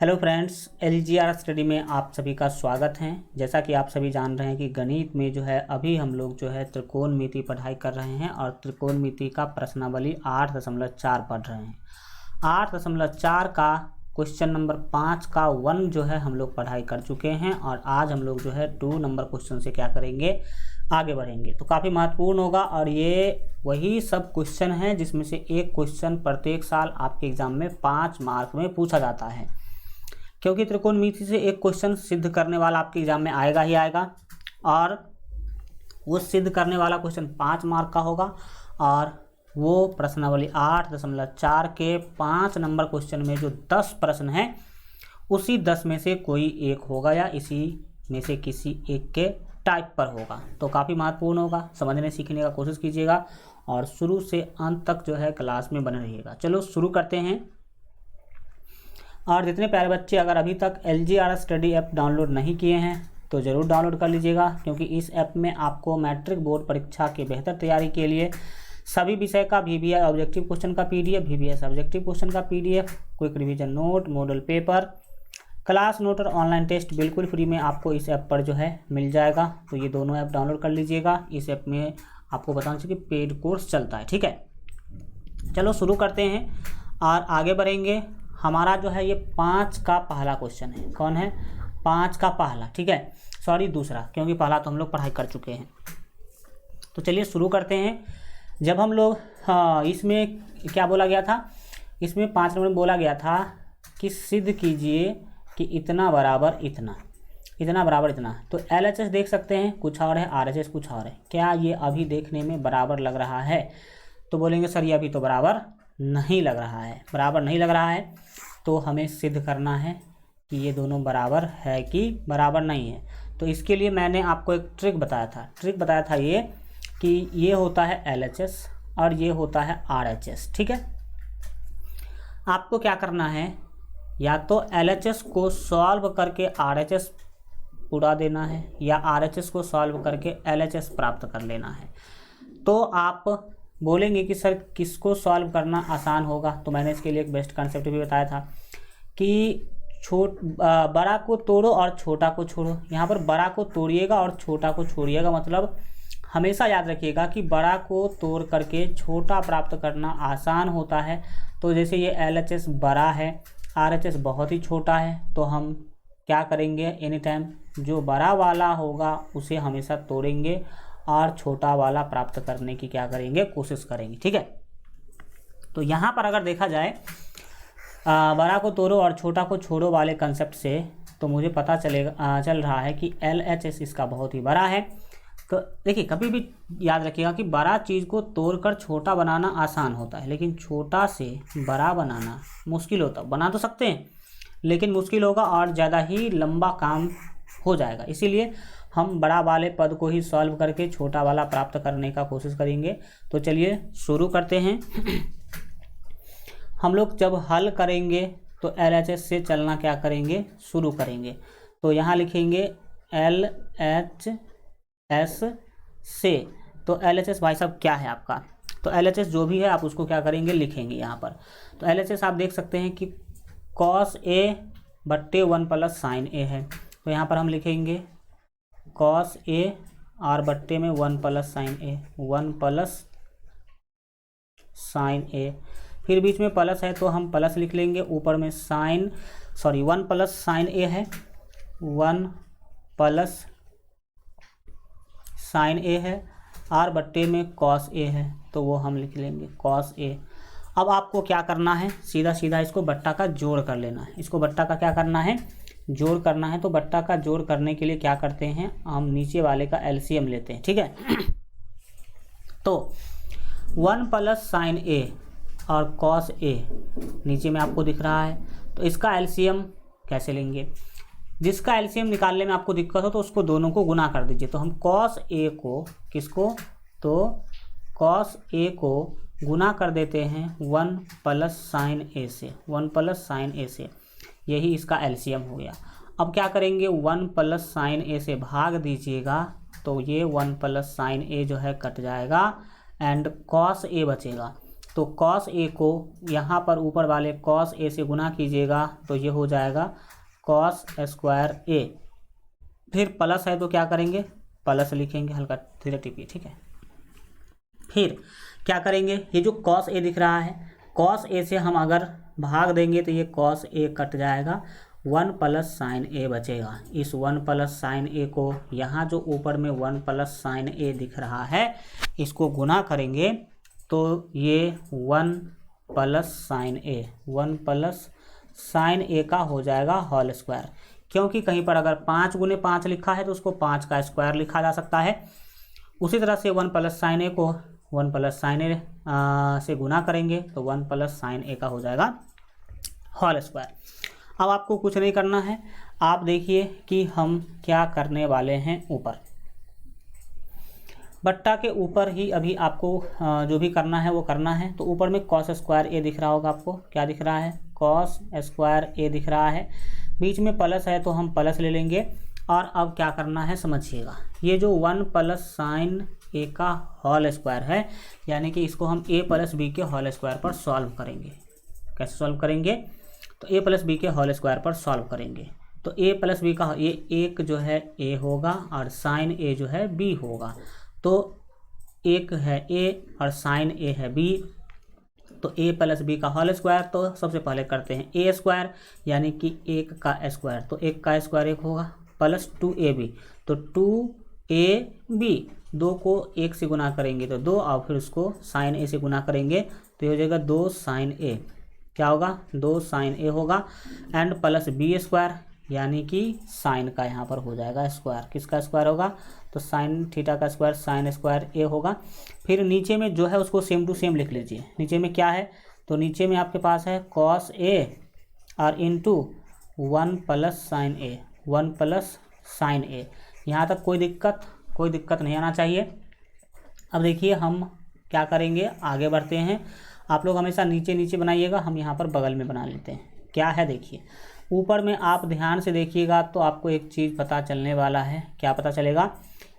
Hello friends, LGR study में आप सभी का स्वागत है। जैसा कि आप सभी जान रहे हैं कि गणित में जो है अभी हम लोग जो है त्रिकोणमिति पढ़ाई कर रहे हैं और त्रिकोणमिति का प्रश्नावली 8.4 पढ़ रहे हैं। 8.4 का क्वेश्चन नंबर 5 का 1 जो है हम लोग पढ़ाई कर चुके हैं और आज हम लोग जो है 2 नंबर क्वेश्चन से क्या करेंगे, आगे बढ़ेंगे। तो काफ़ी महत्वपूर्ण होगा और ये वही सब क्वेश्चन हैं जिसमें से एक क्वेश्चन प्रत्येक साल आपके एग्जाम में 5 मार्क में पूछा जाता है, क्योंकि त्रिकोणमिति से एक क्वेश्चन सिद्ध करने वाला आपके एग्जाम में आएगा ही आएगा और वो सिद्ध करने वाला क्वेश्चन 5 मार्क का होगा और वो प्रश्नावली 8.4 के 5 नंबर क्वेश्चन में जो 10 प्रश्न हैं उसी 10 में से कोई एक होगा या इसी में से किसी एक के टाइप पर होगा। तो काफ़ी महत्वपूर्ण होगा, समझने सीखने का कोशिश कीजिएगा और शुरू से अंत तक जो है क्लास में बने रहिएगा। चलो शुरू करते हैं। और जितने प्यारे बच्चे अगर अभी तक एलजीआर स्टडी ऐप डाउनलोड नहीं किए हैं तो ज़रूर डाउनलोड कर लीजिएगा, क्योंकि इस ऐप में आपको मैट्रिक बोर्ड परीक्षा की बेहतर तैयारी के लिए सभी विषय का वीवीआई ऑब्जेक्टिव क्वेश्चन का पीडीएफ, वीवीआई सब्जेक्टिव क्वेश्चन का PDF, quick revision note, model paper, class note और ऑनलाइन टेस्ट बिल्कुल फ्री में आपको इस ऐप पर जो है मिल जाएगा। तो ये दोनों ऐप डाउनलोड कर लीजिएगा। इस ऐप में आपको बताना चाहिए कि पेड कोर्स चलता है, ठीक है। चलो शुरू करते हैं और आगे बढ़ेंगे। हमारा जो है ये 5 का पहला क्वेश्चन है। कौन है? 5 का पहला, ठीक है, सॉरी दूसरा, क्योंकि पहला तो हम लोग पढ़ाई कर चुके हैं। तो चलिए शुरू करते हैं। जब हम लोग इसमें क्या बोला गया था, इसमें 5 नंबर में बोला गया था कि सिद्ध कीजिए कि इतना बराबर इतना, इतना बराबर इतना। तो LHS देख सकते हैं कुछ और है, RHS कुछ और है। क्या ये अभी देखने में बराबर लग रहा है? तो बोलेंगे सर ये अभी तो बराबर नहीं लग रहा है, बराबर नहीं लग रहा है। तो हमें सिद्ध करना है कि ये दोनों बराबर है कि बराबर नहीं है। तो इसके लिए मैंने आपको एक ट्रिक बताया था ये कि ये होता है LHS और ये होता है RHS, ठीक है। आपको क्या करना है, या तो LHS को सॉल्व करके RHS उड़ा देना है या RHS को सॉल्व करके LHS प्राप्त कर लेना है। तो आप बोलेंगे कि सर किसको सॉल्व करना आसान होगा, तो मैंने इसके लिए एक बेस्ट कॉन्सेप्ट भी बताया था कि बड़ा को तोड़ो और छोटा को छोड़ो। यहाँ पर बड़ा को तोड़िएगा और छोटा को छोड़िएगा, मतलब हमेशा याद रखिएगा कि बड़ा को तोड़ करके छोटा प्राप्त करना आसान होता है। तो जैसे ये LHS बड़ा है, RHS बहुत ही छोटा है, तो हम क्या करेंगे, एनी टाइम जो बड़ा वाला होगा उसे हमेशा तोड़ेंगे और छोटा वाला प्राप्त करने की क्या करेंगे, कोशिश करेंगे, ठीक है। तो यहाँ पर अगर देखा जाए बड़ा को तोड़ो और छोटा को छोड़ो वाले कंसेप्ट से, तो मुझे पता चल रहा है कि LHS इसका बहुत ही बड़ा है। तो देखिए, कभी भी याद रखिएगा कि बड़ा चीज़ को तोड़कर छोटा बनाना आसान होता है, लेकिन छोटा से बड़ा बनाना मुश्किल होता है। बना तो सकते हैं लेकिन मुश्किल होगा और ज़्यादा ही लंबा काम हो जाएगा। इसीलिए हम बड़ा वाले पद को ही सॉल्व करके छोटा वाला प्राप्त करने का कोशिश करेंगे। तो चलिए शुरू करते हैं। हम लोग जब हल करेंगे तो LHS से चलना क्या करेंगे, शुरू करेंगे। तो यहाँ लिखेंगे LHS से। तो LHS भाई साहब क्या है आपका, तो LHS जो भी है आप उसको क्या करेंगे, लिखेंगे यहाँ पर। तो LHS आप देख सकते हैं कि cos A बट्टे 1 प्लस साइन A है। तो यहाँ पर हम लिखेंगे cos A और बट्टे में 1 plus sign A, 1 plus sign A, फिर बीच में प्लस है तो हम प्लस लिख लेंगे, ऊपर में 1 प्लस साइन A है, 1 प्लस साइन A है और बट्टे में cos A है, तो वो हम लिख लेंगे cos A। अब आपको क्या करना है, सीधा सीधा इसको बट्टा का जोड़ कर लेना है। इसको बट्टा का क्या करना है, जोड़ करना है। तो बट्टा का जोड़ करने के लिए क्या करते हैं, हम नीचे वाले का LCM लेते हैं, ठीक है। तो 1 प्लस साइन A और cos A नीचे में आपको दिख रहा है, तो इसका LCM कैसे लेंगे। जिसका LCM निकालने में आपको दिक्कत हो तो उसको दोनों को गुना कर दीजिए। तो हम cos A को किसको, तो cos A को गुना कर देते हैं 1 प्लस साइन A से, 1 प्लस साइन A से, यही इसका LCM हो गया। अब क्या करेंगे, 1 प्लस साइन A से भाग दीजिएगा, तो ये 1 प्लस साइन A जो है कट जाएगा एंड cos A बचेगा। तो कॉस ए को यहाँ पर ऊपर वाले कॉस ए से गुना कीजिएगा तो ये हो जाएगा कॉस स्क्वायर ए। फिर प्लस है तो क्या करेंगे, प्लस लिखेंगे, हल्का धीरे टिपिए, ठीक है। फिर क्या करेंगे, ये जो कॉस ए दिख रहा है, कॉस ए से हम अगर भाग देंगे तो ये कॉस ए कट जाएगा, 1 प्लस साइन ए बचेगा। इस 1 प्लस साइन ए को यहाँ जो ऊपर में 1 प्लस साइन ए दिख रहा है इसको गुना करेंगे तो ये 1 प्लस साइन ए, 1 प्लस साइन ए का हो जाएगा होल स्क्वायर। क्योंकि कहीं पर अगर 5 गुने 5 लिखा है तो उसको 5 का स्क्वायर लिखा जा सकता है। उसी तरह से 1 प्लस साइन ए को 1 प्लस साइन ए से गुना करेंगे तो 1 प्लस साइन ए का हो जाएगा होल स्क्वायर। अब आपको कुछ नहीं करना है, आप देखिए कि हम क्या करने वाले हैं। ऊपर बट्टा के ऊपर ही अभी आपको जो भी करना है वो करना है। तो ऊपर में कॉस स्क्वायर ए दिख रहा होगा, आपको क्या दिख रहा है, कॉस स्क्वायर ए दिख रहा है। बीच में प्लस है तो हम प्लस ले लेंगे। और अब क्या करना है समझिएगा, ये जो 1 प्लस साइन ए का होल स्क्वायर है, यानी कि इसको हम ए प्लस बी के होल स्क्वायर पर सॉल्व करेंगे। कैसे सॉल्व करेंगे, तो ए प्लस बी के होल स्क्वायर पर सॉल्व करेंगे। तो ए प्लस बी का ये एक जो है ए होगा और साइन ए जो है बी होगा। तो एक है ए और साइन ए है बी, तो ए प्लस बी का होल स्क्वायर। तो सबसे पहले करते हैं ए स्क्वायर, यानी कि 1 का स्क्वायर, तो 1 का स्क्वायर 1 होगा, प्लस 2ab, तो 2ab, 2 को 1 से गुना करेंगे तो 2, और फिर उसको साइन ए से गुना करेंगे तो ये हो जाएगा 2 साइन ए। क्या होगा, 2 साइन ए होगा। एंड प्लस बी स्क्वायर, यानी कि साइन का यहाँ पर हो जाएगा स्क्वायर। किसका स्क्वायर होगा, तो साइन थीटा का स्क्वायर, साइन स्क्वायर ए होगा। फिर नीचे में जो है उसको सेम टू सेम लिख लीजिए। नीचे में क्या है, तो नीचे में आपके पास है कॉस ए और इंटू 1 प्लस साइन ए, 1 प्लस साइन ए। यहाँ तक कोई दिक्कत नहीं आना चाहिए। अब देखिए हम क्या करेंगे, आगे बढ़ते हैं। आप लोग हमेशा नीचे नीचे बनाइएगा, हम यहाँ पर बगल में बना लेते हैं। क्या है देखिए, ऊपर में आप ध्यान से देखिएगा तो आपको एक चीज़ पता चलने वाला है। क्या पता चलेगा,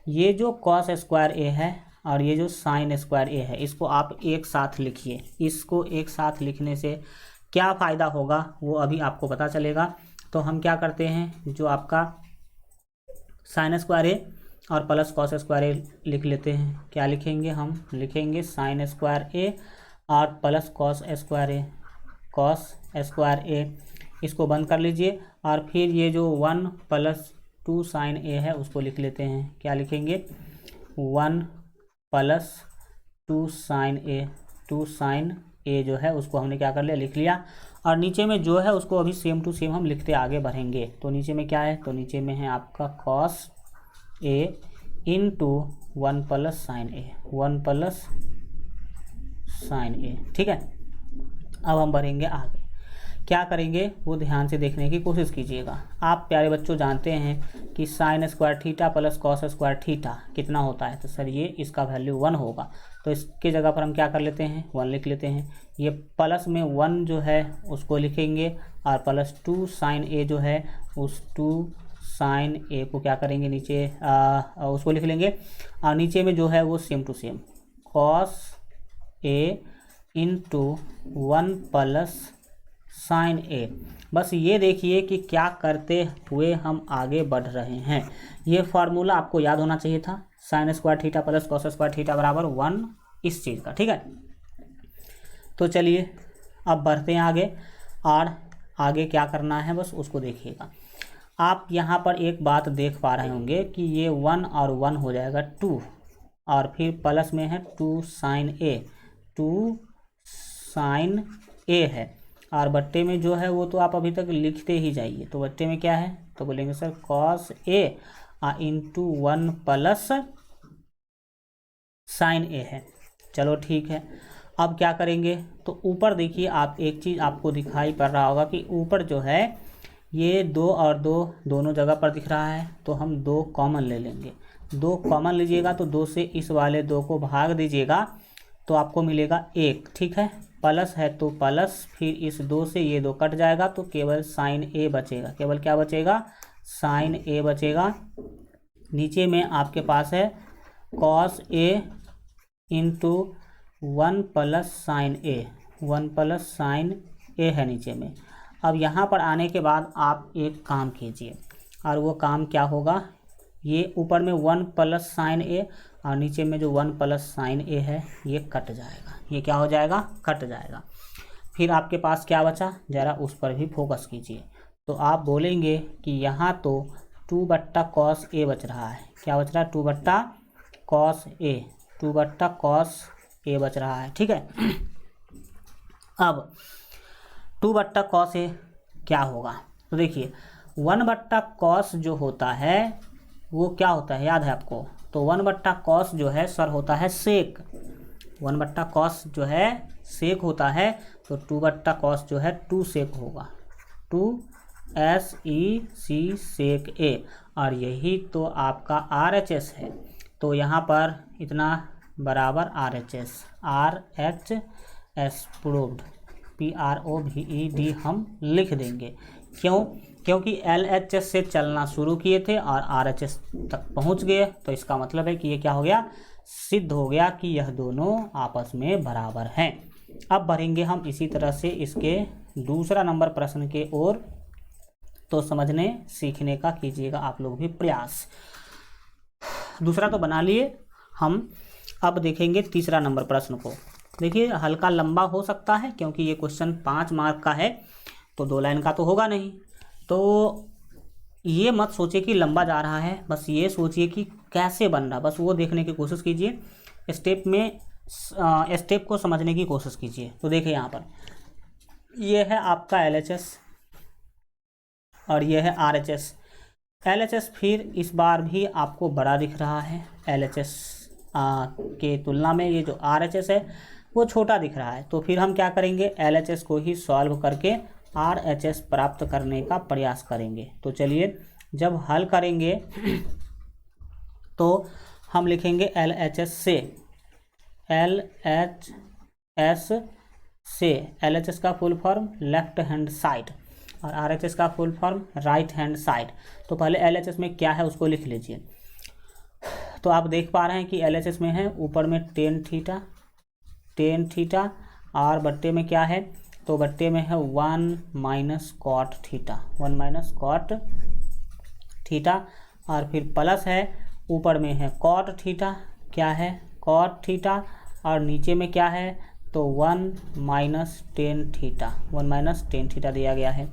ये जो कॉस स्क्वायर ए है और ये जो साइन स्क्वायर ए है, इसको आप एक साथ लिखिए। इसको एक साथ लिखने से क्या फ़ायदा होगा वो अभी आपको पता चलेगा। तो हम क्या करते हैं, जो आपका साइन स्क्वायर ए और प्लस कॉस स्क्वायर ए लिख लेते हैं। क्या लिखेंगे, हम लिखेंगे साइन स्क्वायर ए और प्लस कॉस स्क्वायर ए, कॉस स्क्वायर ए। इसको बंद कर लीजिए और फिर ये जो 1 प्लस 2 साइन ए है उसको लिख लेते हैं। क्या लिखेंगे, 1 प्लस 2 साइन ए, 2 साइन ए जो है उसको हमने क्या कर लिया, लिख लिया। और नीचे में जो है उसको अभी सेम टू सेम हम लिखते आगे बढ़ेंगे। तो नीचे में क्या है, तो नीचे में है आपका cos a into 1 plus sine A, 1 plus sine ए, ठीक है। अब हम बढ़ेंगे आगे, क्या करेंगे वो ध्यान से देखने की कोशिश कीजिएगा। आप प्यारे बच्चों जानते हैं कि sine square theta plus cos square theta कितना होता है, तो सर ये इसका वैल्यू 1 होगा। तो इसके जगह पर हम क्या कर लेते हैं, 1 लिख लेते हैं। ये प्लस में 1 जो है उसको लिखेंगे और प्लस 2 साइन ए जो है उस 2 साइन ए को क्या करेंगे, नीचे उसको लिख लेंगे। और नीचे में जो है वो same to same cos a into 1 plus sine a. बस ये देखिए कि क्या करते हुए हम आगे बढ़ रहे हैं। ये फार्मूला आपको याद होना चाहिए था, sine square theta plus cos square theta बराबर 1, इस चीज़ का, ठीक है। तो चलिए अब बढ़ते हैं आगे, और आगे क्या करना है बस उसको देखिएगा। आप यहाँ पर एक बात देख पा रहे होंगे कि ये 1 और 1 हो जाएगा 2, और फिर प्लस में है 2 साइन ए, 2 साइन ए है। और बट्टे में जो है वो तो आप अभी तक लिखते ही जाइए। तो बट्टे में क्या है, तो बोलेंगे sir cos a into 1 plus sine ए है। चलो ठीक है, अब क्या करेंगे, तो ऊपर देखिए आप एक चीज़ आपको दिखाई पड़ रहा होगा कि ऊपर जो है ये 2 और 2 दोनों जगह पर दिख रहा है। तो हम 2 कॉमन ले लेंगे। 2 कॉमन लीजिएगा तो 2 से इस वाले 2 को भाग दीजिएगा तो आपको मिलेगा 1, ठीक है। प्लस है तो प्लस, फिर इस 2 से ये 2 कट जाएगा तो केवल साइन ए बचेगा। केवल क्या बचेगा, साइन ए बचेगा। नीचे में आपके पास है cos a into 1 plus sine A, 1 plus sine ए है नीचे में। अब यहाँ पर आने के बाद आप एक काम कीजिए, और वो काम क्या होगा, ये ऊपर में 1 प्लस साइन ए और नीचे में जो 1 प्लस साइन ए है ये कट जाएगा। ये क्या हो जाएगा, कट जाएगा। फिर आपके पास क्या बचा, ज़रा उस पर भी फोकस कीजिए। तो आप बोलेंगे कि यहाँ तो 2/cos ए बच रहा है। क्या बच रहा है, 2/cos ए, 2/cos ए बच रहा है, ठीक है। अब 2/cos ए क्या होगा, तो देखिए 1/cos जो होता है वो क्या होता है, याद है आपको, तो 1/cos जो है सर होता है सेक, 1/cos जो है सेक होता है, तो 2/cos जो है 2 सेक होगा, 2 SEC सेक ए, और यही तो आपका RHS है। तो यहाँ पर इतना बराबर RHS प्रूव्ड, PROVED हम लिख देंगे। क्यों, क्योंकि LHS से चलना शुरू किए थे और RHS तक पहुँच गए, तो इसका मतलब है कि ये क्या हो गया, सिद्ध हो गया कि यह दोनों आपस में बराबर हैं। अब बढ़ेंगे हम इसी तरह से इसके दूसरा नंबर प्रश्न के ओर, तो समझने सीखने का कीजिएगा आप लोग भी प्रयास। दूसरा तो बना लिए हम, अब देखेंगे तीसरा नंबर प्रश्न को। देखिए हल्का लंबा हो सकता है क्योंकि ये क्वेश्चन 5 मार्क का है, तो 2 लाइन का तो होगा नहीं। तो ये मत सोचिए कि लंबा जा रहा है, बस ये सोचिए कि कैसे बन रहा, बस वो देखने की कोशिश कीजिए, स्टेप को समझने की कोशिश कीजिए। तो देखिए यहाँ पर ये है आपका LHS और ये है RHS। LHS फिर इस बार भी आपको बड़ा दिख रहा है, LHS के तुलना में ये जो RHS है वो छोटा दिख रहा है। तो फिर हम क्या करेंगे, LHS को ही सॉल्व करके RHS प्राप्त करने का प्रयास करेंगे। तो चलिए जब हल करेंगे तो हम लिखेंगे LHS से, LHS का full form left hand side और RHS का full form right hand side. तो पहले LHS में क्या है उसको लिख लीजिए। तो आप देख पा रहे हैं कि LHS में है ऊपर में tan थीटा, और बट्टे में क्या है, तो बट्टे में है 1 माइनस कॉट थीटा, और फिर प्लस है ऊपर में है कॉट थीटा, क्या है कॉट थीटा, और नीचे में क्या है, तो 1 माइनस टेन थीटा दिया गया है।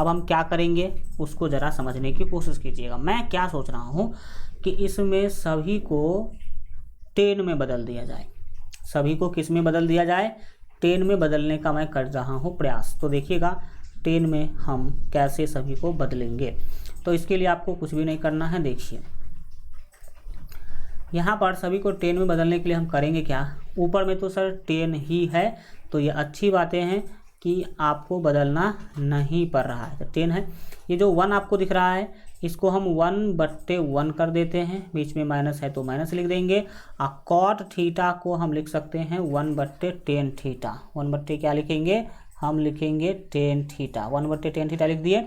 अब हम क्या करेंगे उसको ज़रा समझने की कोशिश कीजिएगा। मैं क्या सोच रहा हूँ कि इसमें सभी को टेन में बदल दिया जाए, सभी को किस में बदल दिया जाए, 10 में बदलने का मैं कर रहा हूँ प्रयास। तो देखिएगा 10 में हम कैसे सभी को बदलेंगे। तो इसके लिए आपको कुछ भी नहीं करना है। देखिए यहाँ पर सभी को 10 में बदलने के लिए हम करेंगे क्या, ऊपर में तो सर 10 ही है, तो ये अच्छी बातें हैं कि आपको बदलना नहीं पड़ रहा है। तो 10 है, ये जो 1 आपको दिख रहा है इसको हम 1/1 कर देते हैं, बीच में माइनस है तो माइनस लिख देंगे। और कॉट थीटा को हम लिख सकते हैं 1/tan थीटा, 1/, क्या लिखेंगे, हम लिखेंगे tan थीटा, 1/tan थीटा लिख दिए।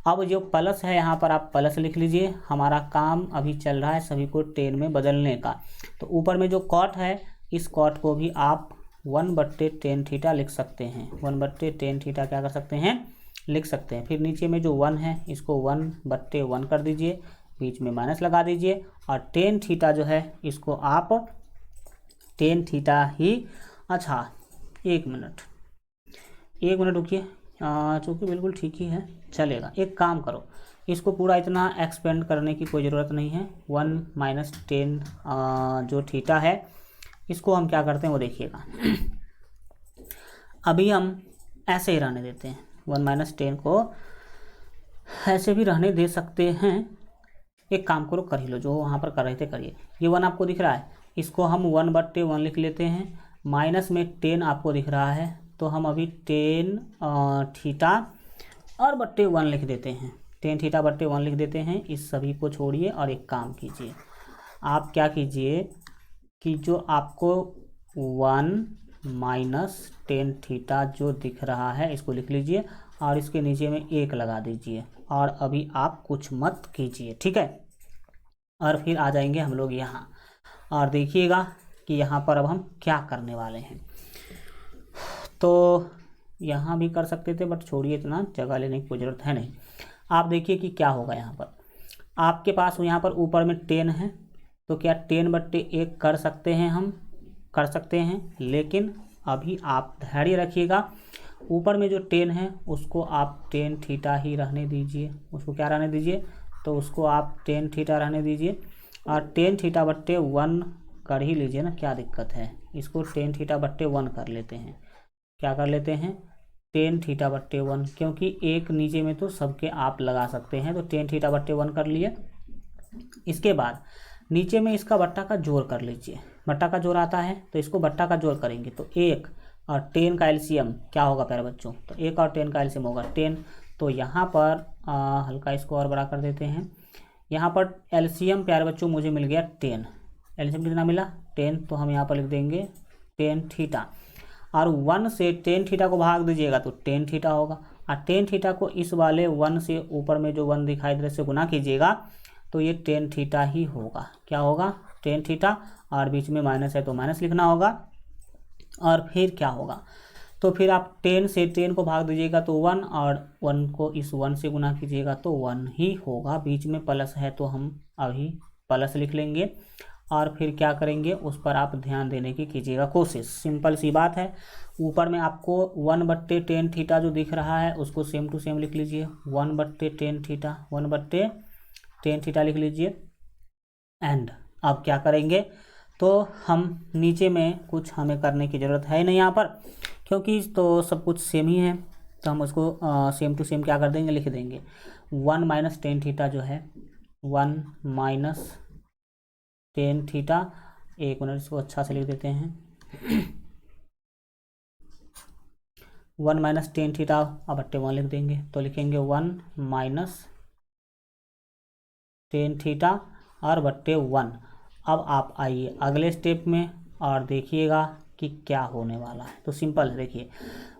अब जो प्लस है यहाँ पर आप प्लस लिख लीजिए, हमारा काम अभी चल रहा है सभी को 10 में बदलने का। तो ऊपर में जो कॉट है इस कॉट को भी आप 1/tan थीटा लिख सकते हैं, 1/tan थीटा क्या कर सकते हैं, लिख सकते हैं। फिर नीचे में जो 1 है इसको 1/1 कर दीजिए, बीच में माइनस लगा दीजिए, और tan थीटा जो है इसको आप tan थीटा ही, अच्छा 1 मिनट रुकिए, चूँकि बिल्कुल ठीक ही है, चलेगा। एक काम करो, इसको पूरा इतना एक्सपेंड करने की कोई ज़रूरत नहीं है। 1 माइनस टेन जो थीटा है इसको हम क्या करते हैं वो देखिएगा। अभी हम ऐसे ही रहने देते हैं, 1 माइनस टेन को ऐसे भी रहने दे सकते हैं। एक काम करो, कर ही लो, जो वहाँ पर कर रहे थे करिए। ये 1 आपको दिख रहा है, इसको हम 1/1 लिख लेते हैं, माइनस में 10 आपको दिख रहा है, तो हम अभी tan थीटा और /1 लिख देते हैं, tan थीटा /1 लिख देते हैं। इस सभी को छोड़िए और एक काम कीजिए, आप क्या कीजिए कि जो आपको 1 माइनस tan थीटा जो दिख रहा है इसको लिख लीजिए और इसके नीचे में 1 लगा दीजिए, और अभी आप कुछ मत कीजिए, ठीक है। और फिर आ जाएंगे हम लोग यहाँ और देखिएगा कि कि यहाँ पर अब हम क्या करने वाले हैं। तो यहाँ भी कर सकते थे, बट छोड़िए, इतना जगह लेने की कोई ज़रूरत है नहीं। आप देखिए कि क्या होगा। यहाँ पर आपके पास यहाँ पर ऊपर में 10 है, तो क्या 10/1 कर सकते हैं, हम कर सकते हैं। लेकिन अभी आप धैर्य रखिएगा, ऊपर में जो 10 है उसको आप tan थीटा ही रहने दीजिए। उसको क्या रहने दीजिए, तो उसको आप tan थीटा रहने दीजिए, और tan थीटा/1 कर ही लीजिए ना, क्या दिक्कत है। इसको tan थीटा/1 कर लेते हैं। क्या कर लेते हैं, tan थीटा/1, क्योंकि एक नीचे में तो सबके आप लगा सकते हैं, तो tan थीटा/1 कर लिए। इसके बाद नीचे में इसका बट्टा का जोड़ कर लीजिए। बट्टा का जोड़ आता है तो इसको बट्टा का जोड़ करेंगे, तो 1 और 10 का एलसीएम क्या होगा प्यारे बच्चों, तो 1 और 10 का एलसीएम होगा 10। तो यहाँ पर हल्का इसको और बड़ा कर देते हैं। यहाँ पर एलसीएम प्यारे बच्चों मुझे मिल गया 10। एलसीएम कितना मिला, 10। तो हम यहाँ पर लिख देंगे tan थीटा, और 1 से tan थीटा को भाग दीजिएगा तो tan थीटा होगा, और tan थीटा को इस वाले 1 से ऊपर में जो 1 दिखाई दे रहे से गुना कीजिएगा, तो ये tan थीटा ही होगा। क्या होगा, tan थीटा, और बीच में माइनस है तो माइनस लिखना होगा। और फिर क्या होगा, तो फिर आप 10 से 10 को भाग दीजिएगा तो 1, और 1 को इस 1 से गुना कीजिएगा तो 1 ही होगा। बीच में प्लस है तो हम अभी प्लस लिख लेंगे, और फिर क्या करेंगे उस पर आप ध्यान देने की कीजिएगा कोशिश। सिंपल सी बात है। ऊपर में आपको 1/tan थीटा जो दिख रहा है उसको सेम टू सेम लिख लीजिए, 1/tan थीटा, 1/tan थीटा लिख लीजिए। एंड अब क्या करेंगे, तो हम नीचे में कुछ हमें करने की ज़रूरत है नहीं यहाँ पर, क्योंकि तो सब कुछ सेम ही है। तो हम उसको सेम टू सेम क्या कर देंगे, लिख देंगे 1 - tan थीटा जो है 1 - tan थीटा। एक मिनट, इसको अच्छा से लिख देते हैं 1 - tan थीटा /1 लिख देंगे, तो लिखेंगे 1 - tan थीटा और /1। अब आप आइए अगले स्टेप में और देखिएगा कि क्या होने वाला है। तो सिंपल है, देखिए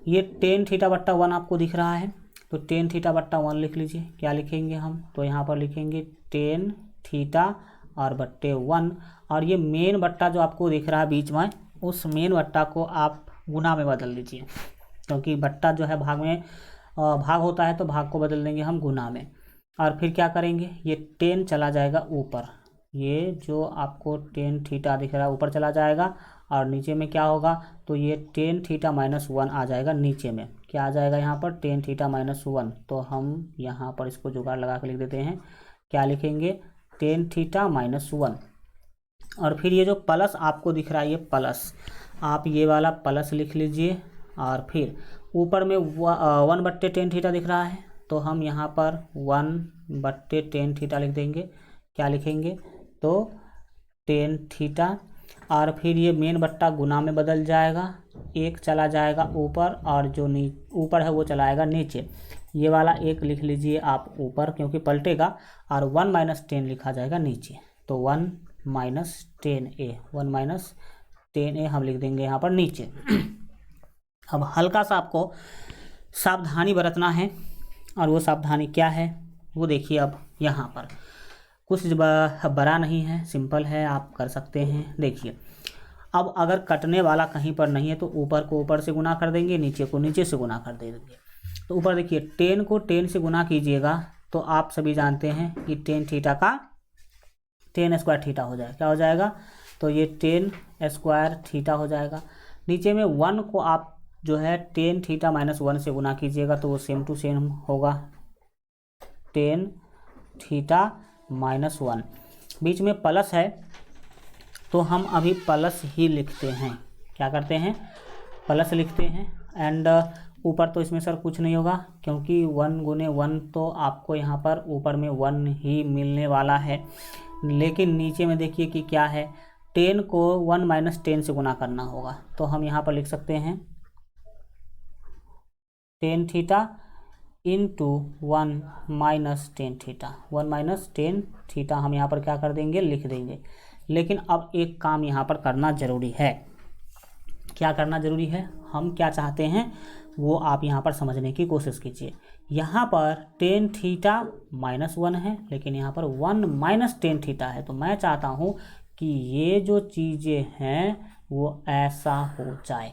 ये tan थीटा/1 आपको दिख रहा है, तो tan थीटा/1 लिख लीजिए। क्या लिखेंगे हम, तो यहाँ पर लिखेंगे tan थीटा और /1, और ये मेन बट्टा जो आपको दिख रहा है बीच में, उस मेन बट्टा को आप गुना में बदल दीजिए, क्योंकि बट्टा जो है भाग में भाग होता है, तो भाग को बदल देंगे हम गुना में। और फिर क्या करेंगे, ये 10 चला जाएगा ऊपर, ये जो आपको tan थीटा दिख रहा है ऊपर चला जाएगा, और नीचे में क्या होगा, तो ये tan थीटा -1 आ जाएगा नीचे में। क्या आ जाएगा यहाँ पर, tan थीटा -1। तो हम यहाँ पर इसको जुगाड़ लगा के लिख देते हैं। क्या लिखेंगे, tan थीटा -1, और फिर ये जो प्लस आपको दिख रहा है, ये प्लस, आप ये वाला प्लस लिख लीजिए। और फिर ऊपर में 1/tan थीटा दिख रहा है, तो हम यहाँ पर 1/tan थीटा लिख देंगे। क्या लिखेंगे, तो tan थीटा, और फिर ये मेन बट्टा गुना में बदल जाएगा, एक चला जाएगा ऊपर, और जो ऊपर है वो चला आएगा नीचे। ये वाला एक लिख लीजिए आप ऊपर, क्योंकि पलटेगा, और 1 - tan लिखा जाएगा नीचे, तो 1 - tan a हम लिख देंगे यहाँ पर नीचे। अब हल्का सा आपको सावधानी बरतना है, और वो सावधानी क्या है वो देखिए। अब यहाँ पर कुछ बड़ा नहीं है, सिंपल है, आप कर सकते हैं। देखिए अब अगर कटने वाला कहीं पर नहीं है तो ऊपर को ऊपर से गुना कर देंगे, नीचे को नीचे से गुना कर देंगे। तो ऊपर देखिए 10 को 10 से गुना कीजिएगा, तो आप सभी जानते हैं कि tan थीटा का tan² थीटा हो जाएगा। क्या हो जाएगा, तो ये tan² थीटा हो जाएगा। नीचे में 1 को आप जो है tan थीटा -1 से गुना कीजिएगा, तो वो सेम टू सेम होगा tan थीटा -1। बीच में प्लस है, तो हम अभी प्लस ही लिखते हैं। क्या करते हैं, प्लस लिखते हैं। एंड ऊपर तो इसमें सर कुछ नहीं होगा, क्योंकि 1 × 1 तो आपको यहाँ पर ऊपर में 1 ही मिलने वाला है। लेकिन नीचे में देखिए कि क्या है, 10 को 1 - tan से गुना करना होगा, तो हम यहाँ पर लिख सकते हैं tan theta × 1 - tan theta. 1 - tan theta हम यहाँ पर क्या कर देंगे, लिख देंगे। लेकिन अब एक काम यहाँ पर करना ज़रूरी है। क्या करना ज़रूरी है, हम क्या चाहते हैं वो आप यहाँ पर समझने की कोशिश कीजिए। यहाँ पर tan थीटा -1 है, लेकिन यहाँ पर 1 - tan थीटा है, तो मैं चाहता हूँ कि ये जो चीज़ें हैं वो ऐसा हो जाए,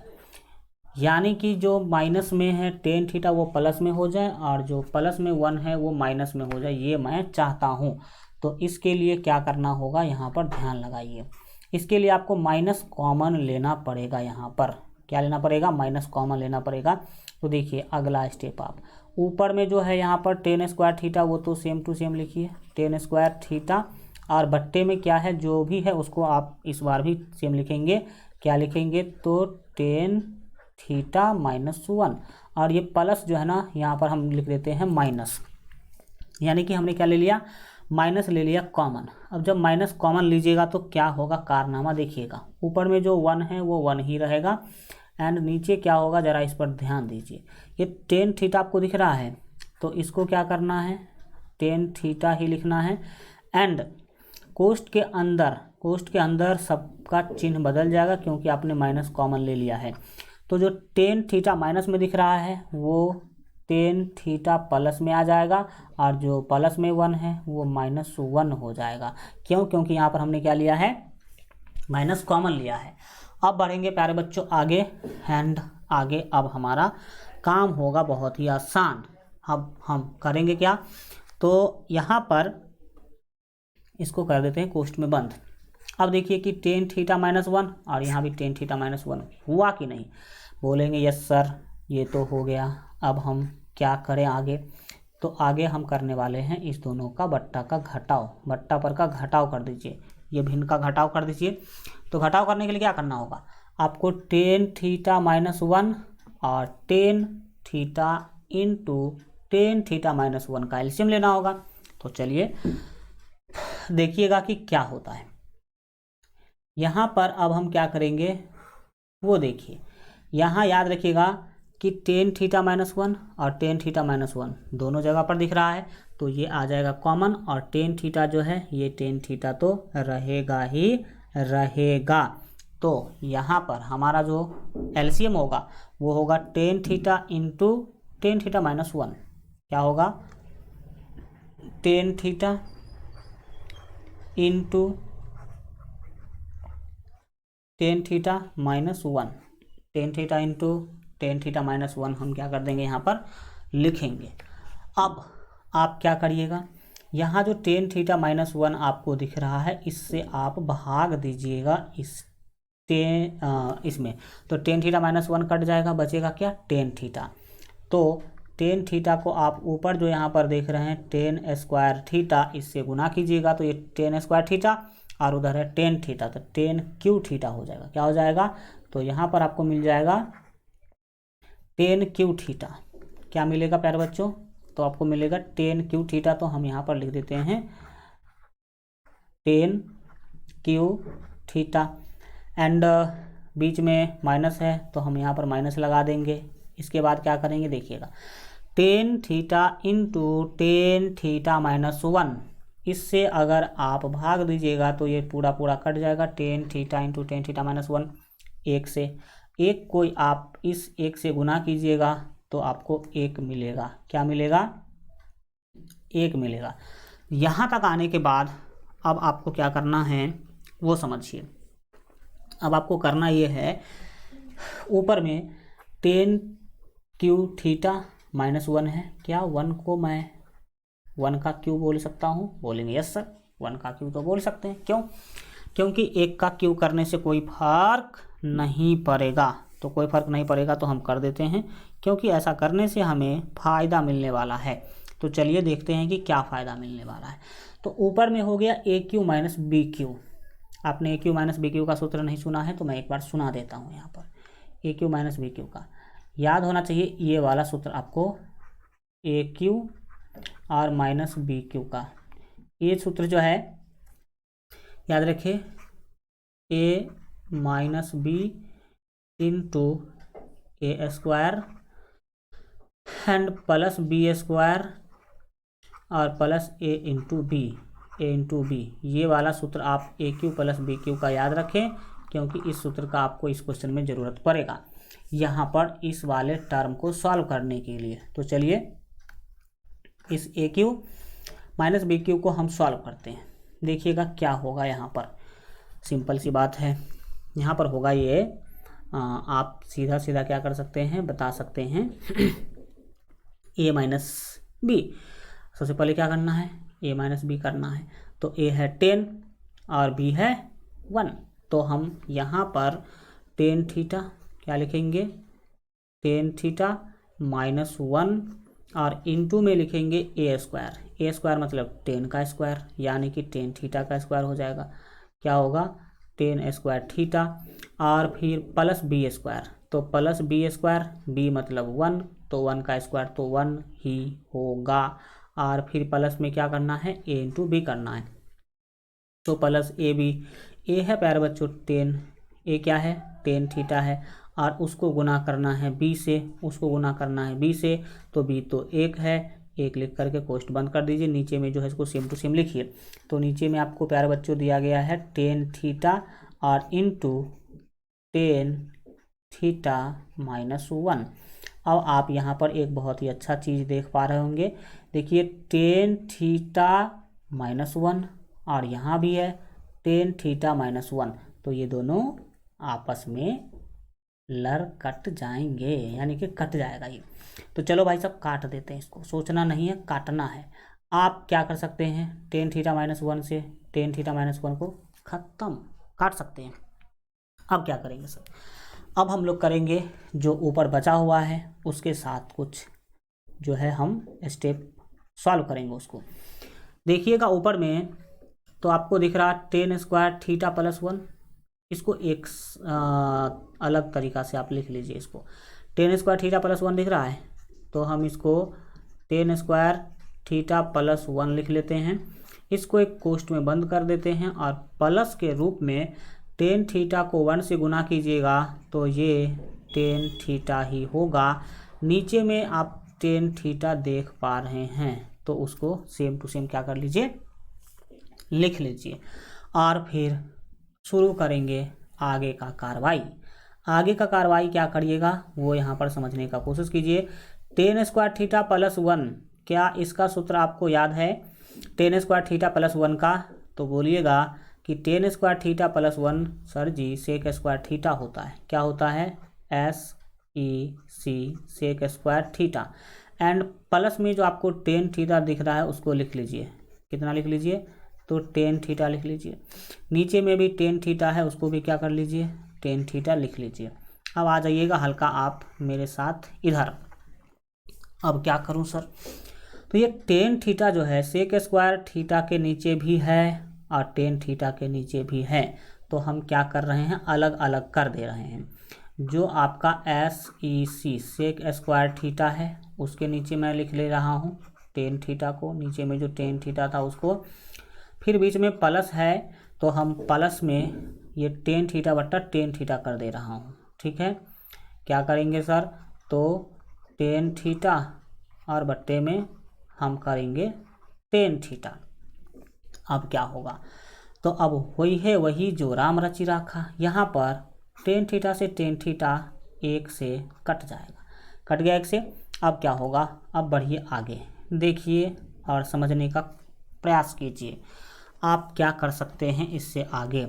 यानी कि जो माइनस में है टेन थीटा वो प्लस में हो जाए और जो प्लस में 1 है वो माइनस में हो जाए, ये मैं चाहता हूँ। तो इसके लिए क्या करना होगा, यहाँ पर ध्यान लगाइए। इसके लिए आपको माइनस कॉमन लेना पड़ेगा। यहाँ पर क्या लेना पड़ेगा, माइनस कॉमन लेना पड़ेगा। तो देखिए अगला स्टेप, आप ऊपर में जो है यहाँ पर टेन स्क्वायर थीटा वो तो सेम टू सेम लिखिए, टेन स्क्वायर थीटा, और बट्टे में क्या है जो भी है उसको आप इस बार भी सेम लिखेंगे। क्या लिखेंगे, तो टेन थीटा माइनस 1, और ये प्लस जो है ना यहाँ पर हम लिख देते हैं माइनस, यानी कि हमने क्या ले लिया, माइनस ले लिया कॉमन। अब जब माइनस कॉमन लीजिएगा तो क्या होगा, कारनामा देखिएगा, ऊपर में जो 1 है वो 1 ही रहेगा, एंड नीचे क्या होगा जरा इस पर ध्यान दीजिए। ये टेन थीटा आपको दिख रहा है, तो इसको क्या करना है, टेन थीटा ही लिखना है। एंड कोष्ठ के अंदर सबका चिन्ह बदल जाएगा क्योंकि आपने माइनस कॉमन ले लिया है। तो जो टेन थीटा माइनस में दिख रहा है वो टेन थीटा प्लस में आ जाएगा, और जो प्लस में 1 है वो माइनस 1 हो जाएगा। क्यों, क्योंकि यहाँ पर हमने क्या लिया है, माइनस कॉमन लिया है। अब बढ़ेंगे प्यारे बच्चों आगे, एंड आगे अब हमारा काम होगा बहुत ही आसान। अब हम करेंगे क्या, तो यहाँ पर इसको कर देते हैं कोष्ठ में बंद। अब देखिए कि टेन थीटा माइनस 1 और यहाँ भी टेन थीटा माइनस 1 हुआ कि नहीं, बोलेंगे यस सर ये तो हो गया। अब हम क्या करें आगे, तो आगे हम करने वाले हैं इस दोनों का बट्टा का घटाव, बट्टा पर का घटाव कर दीजिए, ये भिन्न का घटाव कर दीजिए। तो घटाव करने के लिए क्या करना होगा, आपको टेन थीटा माइनस 1 और tan theta into tan theta minus 1 का एलसीएम लेना होगा। तो चलिए देखिएगा कि क्या होता है। यहाँ पर अब हम क्या करेंगे वो देखिए, यहाँ याद रखिएगा कि टेन थीटा माइनस 1 और टेन थीटा माइनस 1 दोनों जगह पर दिख रहा है, तो ये आ जाएगा कॉमन, और टेन थीटा जो है ये टेन थीटा तो रहेगा ही रहेगा। तो यहाँ पर हमारा जो एलसीएम होगा वो होगा tan theta into tan theta minus 1, क्या होगा, tan theta into tan theta minus 1, tan theta into tan theta minus 1 हम क्या कर देंगे यहाँ पर लिखेंगे। अब आप क्या करिएगा, यहाँ जो टेन थीटा माइनस 1 आपको दिख रहा है इससे आप भाग दीजिएगा इसमें, तो टेन थीटा माइनस 1 कट जाएगा, बचेगा क्या, टेन थीटा। तो टेन थीटा को आप ऊपर जो यहाँ पर देख रहे हैं टेन स्क्वायर थीटा, इससे गुना कीजिएगा तो ये टेन स्क्वायर थीटा, और उधर है टेन थीटा, तो टेन क्यू थीटा हो जाएगा। क्या हो जाएगा, तो यहाँ पर आपको मिल जाएगा टेन क्यू थीटा। क्या मिलेगा प्यारे बच्चों, तो आपको मिलेगा टेन क्यू थीटा। तो हम यहाँ पर लिख देते हैं टेन क्यू थीटा, एंड बीच में माइनस है तो हम यहाँ पर माइनस लगा देंगे। इसके बाद क्या करेंगे देखिएगा, tan theta into tan theta minus 1, इससे अगर आप भाग दीजिएगा तो ये पूरा पूरा कट जाएगा, tan theta into tan theta minus 1, एक से एक कोई आप इस एक से गुना कीजिएगा तो आपको एक मिलेगा। क्या मिलेगा, एक मिलेगा। यहाँ तक आने के बाद अब आपको क्या करना है वो समझिए। अब आपको करना ये है, ऊपर में टेन क्यू थीटा माइनस 1 है, क्या 1 को मैं 1 का क्यू बोल सकता हूँ, बोलेंगे यस सर 1 का क्यू तो बोल सकते हैं। क्यों, क्योंकि 1 का क्यू करने से कोई फर्क नहीं पड़ेगा, तो कोई फर्क नहीं पड़ेगा तो हम कर देते हैं, क्योंकि ऐसा करने से हमें फ़ायदा मिलने वाला है। तो चलिए देखते हैं कि क्या फ़ायदा मिलने वाला है। तो ऊपर में हो गया ए क्यू माइनस बी क्यू, आपने ए क्यू माइनस बी क्यू का सूत्र नहीं सुना है तो मैं एक बार सुना देता हूँ। यहाँ पर a cube minus b cube का याद होना चाहिए, ये वाला सूत्र आपको ए क्यू और माइनस बी क्यू का, ये सूत्र जो है याद रखिए, a minus B into a square and plus b square और प्लस ए इंटू बी, ये वाला सूत्र आप a cube plus b cube का याद रखें, क्योंकि इस सूत्र का आपको इस क्वेश्चन में ज़रूरत पड़ेगा यहाँ पर इस वाले टर्म को सॉल्व करने के लिए। तो चलिए इस ए क्यू माइनस बी क्यू को हम सॉल्व करते हैं, देखिएगा क्या होगा। यहाँ पर सिंपल सी बात है। यहाँ पर होगा ये आप सीधा सीधा क्या कर सकते हैं, बता सकते हैं a माइनस बी। सबसे पहले क्या करना है, a माइनस बी करना है। तो a है 10 और b है 1। तो हम यहाँ पर टेन थीटा क्या लिखेंगे, टेन थीटा माइनस 1 और इंटू में लिखेंगे ए स्क्वायर मतलब 10 का स्क्वायर, यानी कि टेन थीटा का स्क्वायर हो जाएगा। क्या होगा, 10 स्क्वायर थीटा और फिर प्लस बी स्क्वायर। तो प्लस बी स्क्वायर, बी मतलब 1, तो 1 का स्क्वायर तो 1 ही होगा। और फिर प्लस में क्या करना है, ए इंटू बी करना है। तो प्लस ए बी, ए है प्यारे बच्चों 10, ए क्या है 10 थीटा है और उसको गुना करना है बी से, उसको गुना करना है बी से। तो बी तो 1 है, 1 लिख करके कोष्ट बंद कर दीजिए। नीचे में जो है इसको सेम टू सेम लिखिए। तो नीचे में आपको प्यारे बच्चों दिया गया है 10 थीटा और इंटू 10 थीटा माइनस 1। अब आप यहाँ पर एक बहुत ही अच्छा चीज़ देख पा रहे होंगे, देखिए 10 थीटा माइनस 1 और यहाँ भी है 10 थीटा माइनस 1। तो ये दोनों आपस में लड़ कट जाएंगे, यानी कि कट जाएगा ये। तो चलो भाई साहब काट देते हैं इसको, सोचना नहीं है, काटना है। आप क्या कर सकते हैं, 10 थीटा माइनस 1 से 10 थीटा माइनस 1 को ख़त्म काट सकते हैं। अब क्या करेंगे सर, अब हम लोग करेंगे जो ऊपर बचा हुआ है उसके साथ कुछ जो है हम स्टेप सॉल्व करेंगे उसको। देखिएगा ऊपर में तो आपको दिख रहा 10 स्क्वायर थीटा प्लस 1। इसको एक अलग तरीका से आप लिख लीजिए। इसको 10 स्क्वायर थीटा प्लस 1 दिख रहा है, तो हम इसको 10 स्क्वायर थीटा प्लस 1 लिख लेते हैं। इसको एक कोष्ट में बंद कर देते हैं और प्लस के रूप में 10 थीटा को 1 से गुना कीजिएगा तो ये 10 थीटा ही होगा। नीचे में आप 10 थीटा देख पा रहे हैं, तो उसको सेम टू सेम क्या कर लीजिए, लिख लीजिए। और फिर शुरू करेंगे आगे का कार्रवाई। आगे का कार्रवाई क्या करिएगा वो यहाँ पर समझने का कोशिश कीजिए। 10 स्क्वायर थीटा प्लस 1, क्या इसका सूत्र आपको याद है 10 स्क्वायर थीटा प्लस 1 का? तो बोलिएगा कि 10 square theta plus 1 sir ji sec square theta होता है। क्या होता है, SEC sec square theta. And plus में जो आपको 10 थीटा दिख रहा है उसको लिख लीजिए। कितना लिख लीजिए, तो 10 थीटा लिख लीजिए। नीचे में भी 10 थीटा है, उसको भी क्या कर लीजिए, 10 थीटा लिख लीजिए। अब आ जाइएगा हल्का आप मेरे साथ इधर। अब क्या करूं सर, तो ये 10 थीटा जो है सेक स्क्वायर थीटा के नीचे भी है और 10 थीटा के नीचे भी है। तो हम क्या कर रहे हैं, अलग अलग कर दे रहे हैं। जो आपका SEC सेक स्क्वायर थीटा है उसके नीचे मैं लिख ले रहा हूँ 10 थीटा को, नीचे में जो 10 थीटा था उसको। फिर बीच में प्लस है तो हम प्लस में ये 10 थीटा बट्टा 10 थीटा कर दे रहा हूँ। ठीक है, क्या करेंगे सर, तो 10 थीटा और बट्टे में हम करेंगे 10 थीटा। अब क्या होगा, तो अब वही है वही जो राम रचि राखा। यहाँ पर 10 थीटा से 10 थीटा 1 से कट जाएगा, कट गया 1 से। अब क्या होगा, अब बढ़िए आगे देखिए और समझने का प्रयास कीजिए। आप क्या कर सकते हैं इससे आगे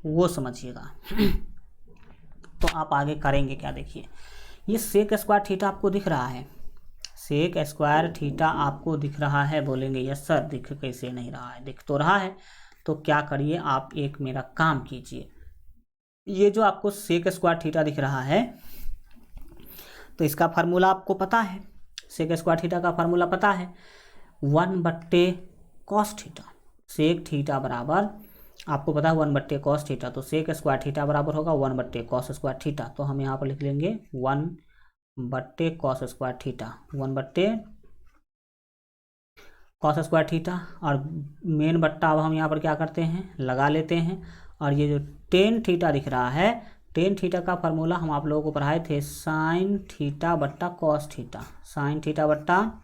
वो समझिएगा। तो आप आगे करेंगे क्या, देखिए ये सेक स्क्वायर थीटा आपको दिख रहा है, सेक स्क्वायर थीटा आपको दिख रहा है। बोलेंगे यस सर दिख कैसे नहीं रहा है, दिख तो रहा है। तो क्या करिए आप एक मेरा काम कीजिए, ये जो आपको सेक स्क्वायर थीटा दिख रहा है तो इसका फार्मूला आपको पता है, सेक स्क्वायर थीटा का फार्मूला पता है 1/cos थीटा। सेक थीटा बराबर आपको पता है 1/cos थीटा, तो सेक स्क्वायर थीटा बराबर होगा 1/cos स्क्वायर थीटा। तो हम यहाँ पर लिख लेंगे 1/cos square theta, 1/cos square theta. और मेन बट्टा अब हम यहाँ पर क्या करते हैं, लगा लेते हैं। और ये जो 10 थीटा दिख रहा है, 10 थीटा का फार्मूला हम आप लोगों को पढ़ाए थे साइन थीटा बट्टा कॉस थीटा, साइन थीटा बट्टा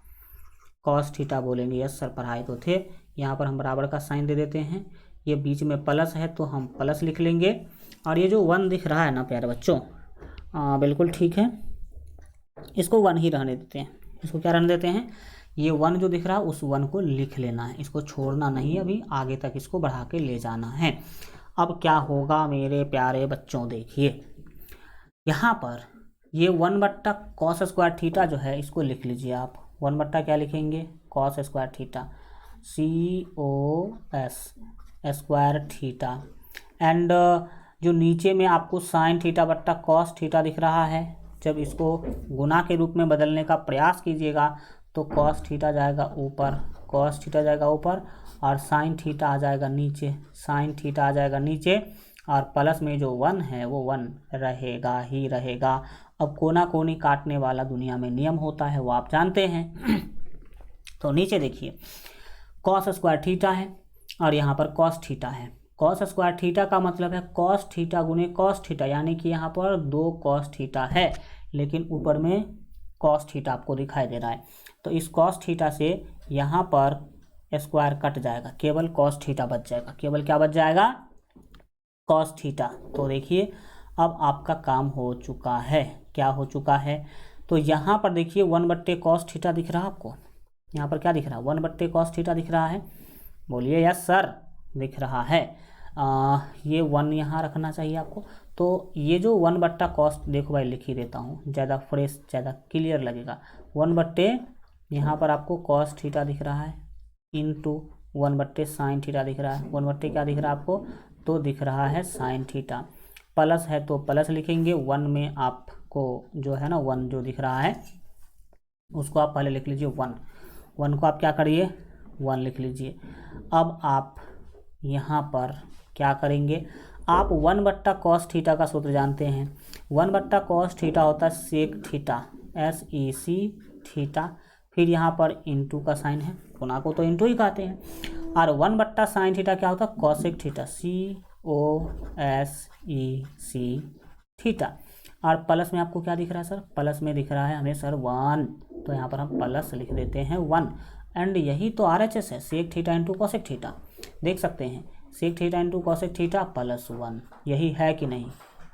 कॉस थीटा। बोलेंगे यस सर पढ़ाए तो थे। यहाँ पर हम बराबर का साइन दे देते हैं, ये बीच में प्लस है तो हम प्लस लिख लेंगे। और ये जो 1 दिख रहा है ना प्यारे बच्चों, बिल्कुल ठीक है, इसको 1 ही रहने देते हैं। इसको क्या रहने देते हैं, ये 1 जो दिख रहा है उस 1 को लिख लेना है, इसको छोड़ना नहीं है, अभी आगे तक इसको बढ़ा के ले जाना है। अब क्या होगा मेरे प्यारे बच्चों, देखिए यहाँ पर ये 1/cos² थीटा जो है इसको लिख लीजिए आप। 1 क्या लिखेंगे, cos² theta, COS² theta. And जो नीचे में आपको sin θ/cos थीटा दिख रहा है, जब इसको गुना के रूप में बदलने का प्रयास कीजिएगा तो cos थीटा जाएगा ऊपर, cos थीटा जाएगा ऊपर और sin थीटा आ जाएगा नीचे, sin थीटा आ जाएगा नीचे, और प्लस में जो 1 है वो 1 रहेगा ही रहेगा। अब कोना कोनी काटने वाला दुनिया में नियम होता है, वो आप जानते हैं। तो नीचे देखिए cos² थीटा है और यहाँ पर cos थीटा है। cos² थीटा का मतलब है cos थीटा गुने cos थीटा, यानी कि यहाँ पर 2 cos थीटा है, लेकिन ऊपर में cos थीटा आपको दिखाई दे रहा है। तो इस cos थीटा से यहाँ पर स्क्वायर कट जाएगा, केवल cos थीटा बच जाएगा। केवल क्या बच जाएगा, cos थीटा। तो देखिए अब आपका काम हो चुका है। क्या हो चुका है, तो यहाँ पर देखिए 1/cos थीटा दिख रहा है आपको, यहाँ पर क्या दिख रहा है, 1/cos थीटा दिख रहा है। बोलिए यस सर, दिख रहा है। ये 1 यहाँ रखना चाहिए आपको। तो ये जो 1/cos, देखो भाई लिख ही देता हूँ, ज़्यादा फ्रेश, ज़्यादा क्लियर लगेगा। 1/ यहाँ पर आपको cos थीटा दिख रहा है, इंटू 1/sin थीटा दिख रहा है। 1/ क्या दिख रहा है आपको, तो दिख रहा है sin थीटा। प्लस है तो प्लस लिखेंगे, 1 में आपको जो है ना 1 जो दिख रहा है उसको आप पहले लिख लीजिए 1, 1 को आप क्या करिए 1 लिख लीजिए। अब आप यहाँ पर क्या करेंगे, आप 1/cos थीटा का सूत्र जानते हैं। 1/cos थीटा होता है सेक थीटा, SEC थीटा, फिर यहाँ पर इंटू का साइन है, गुना को तो इंटू ही कहते हैं, और 1/sin थीटा क्या होता है कॉसेक थीटा, COSEC थीटा। और प्लस में आपको क्या दिख रहा है सर, प्लस में दिख रहा है हमें सर 1, तो यहाँ पर हम प्लस लिख देते हैं 1। एंड यही तो RHS है, sec theta into cosec theta. देख सकते हैं sec theta into cosec theta plus 1, यही है कि नहीं।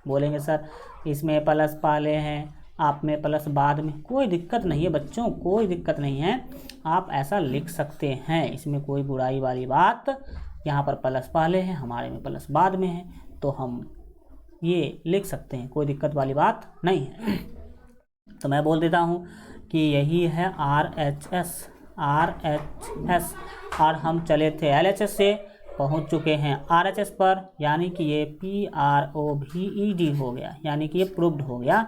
बोलेंगे सर इसमें प्लस पहले हैं, आप में प्लस बाद में, कोई दिक्कत नहीं है बच्चों, कोई दिक्कत नहीं है, आप ऐसा लिख सकते हैं, इसमें कोई बुराई वाली बात। यहाँ पर प्लस पहले है, हमारे में प्लस बाद में है, तो हम ये लिख सकते हैं, कोई दिक्कत वाली बात नहीं है। तो मैं बोल देता हूँ कि यही है RHS। और हम चले थे LHS से, पहुँच चुके हैं RHS पर, यानी कि ये PROVED हो गया, यानी कि ये प्रूव्ड हो गया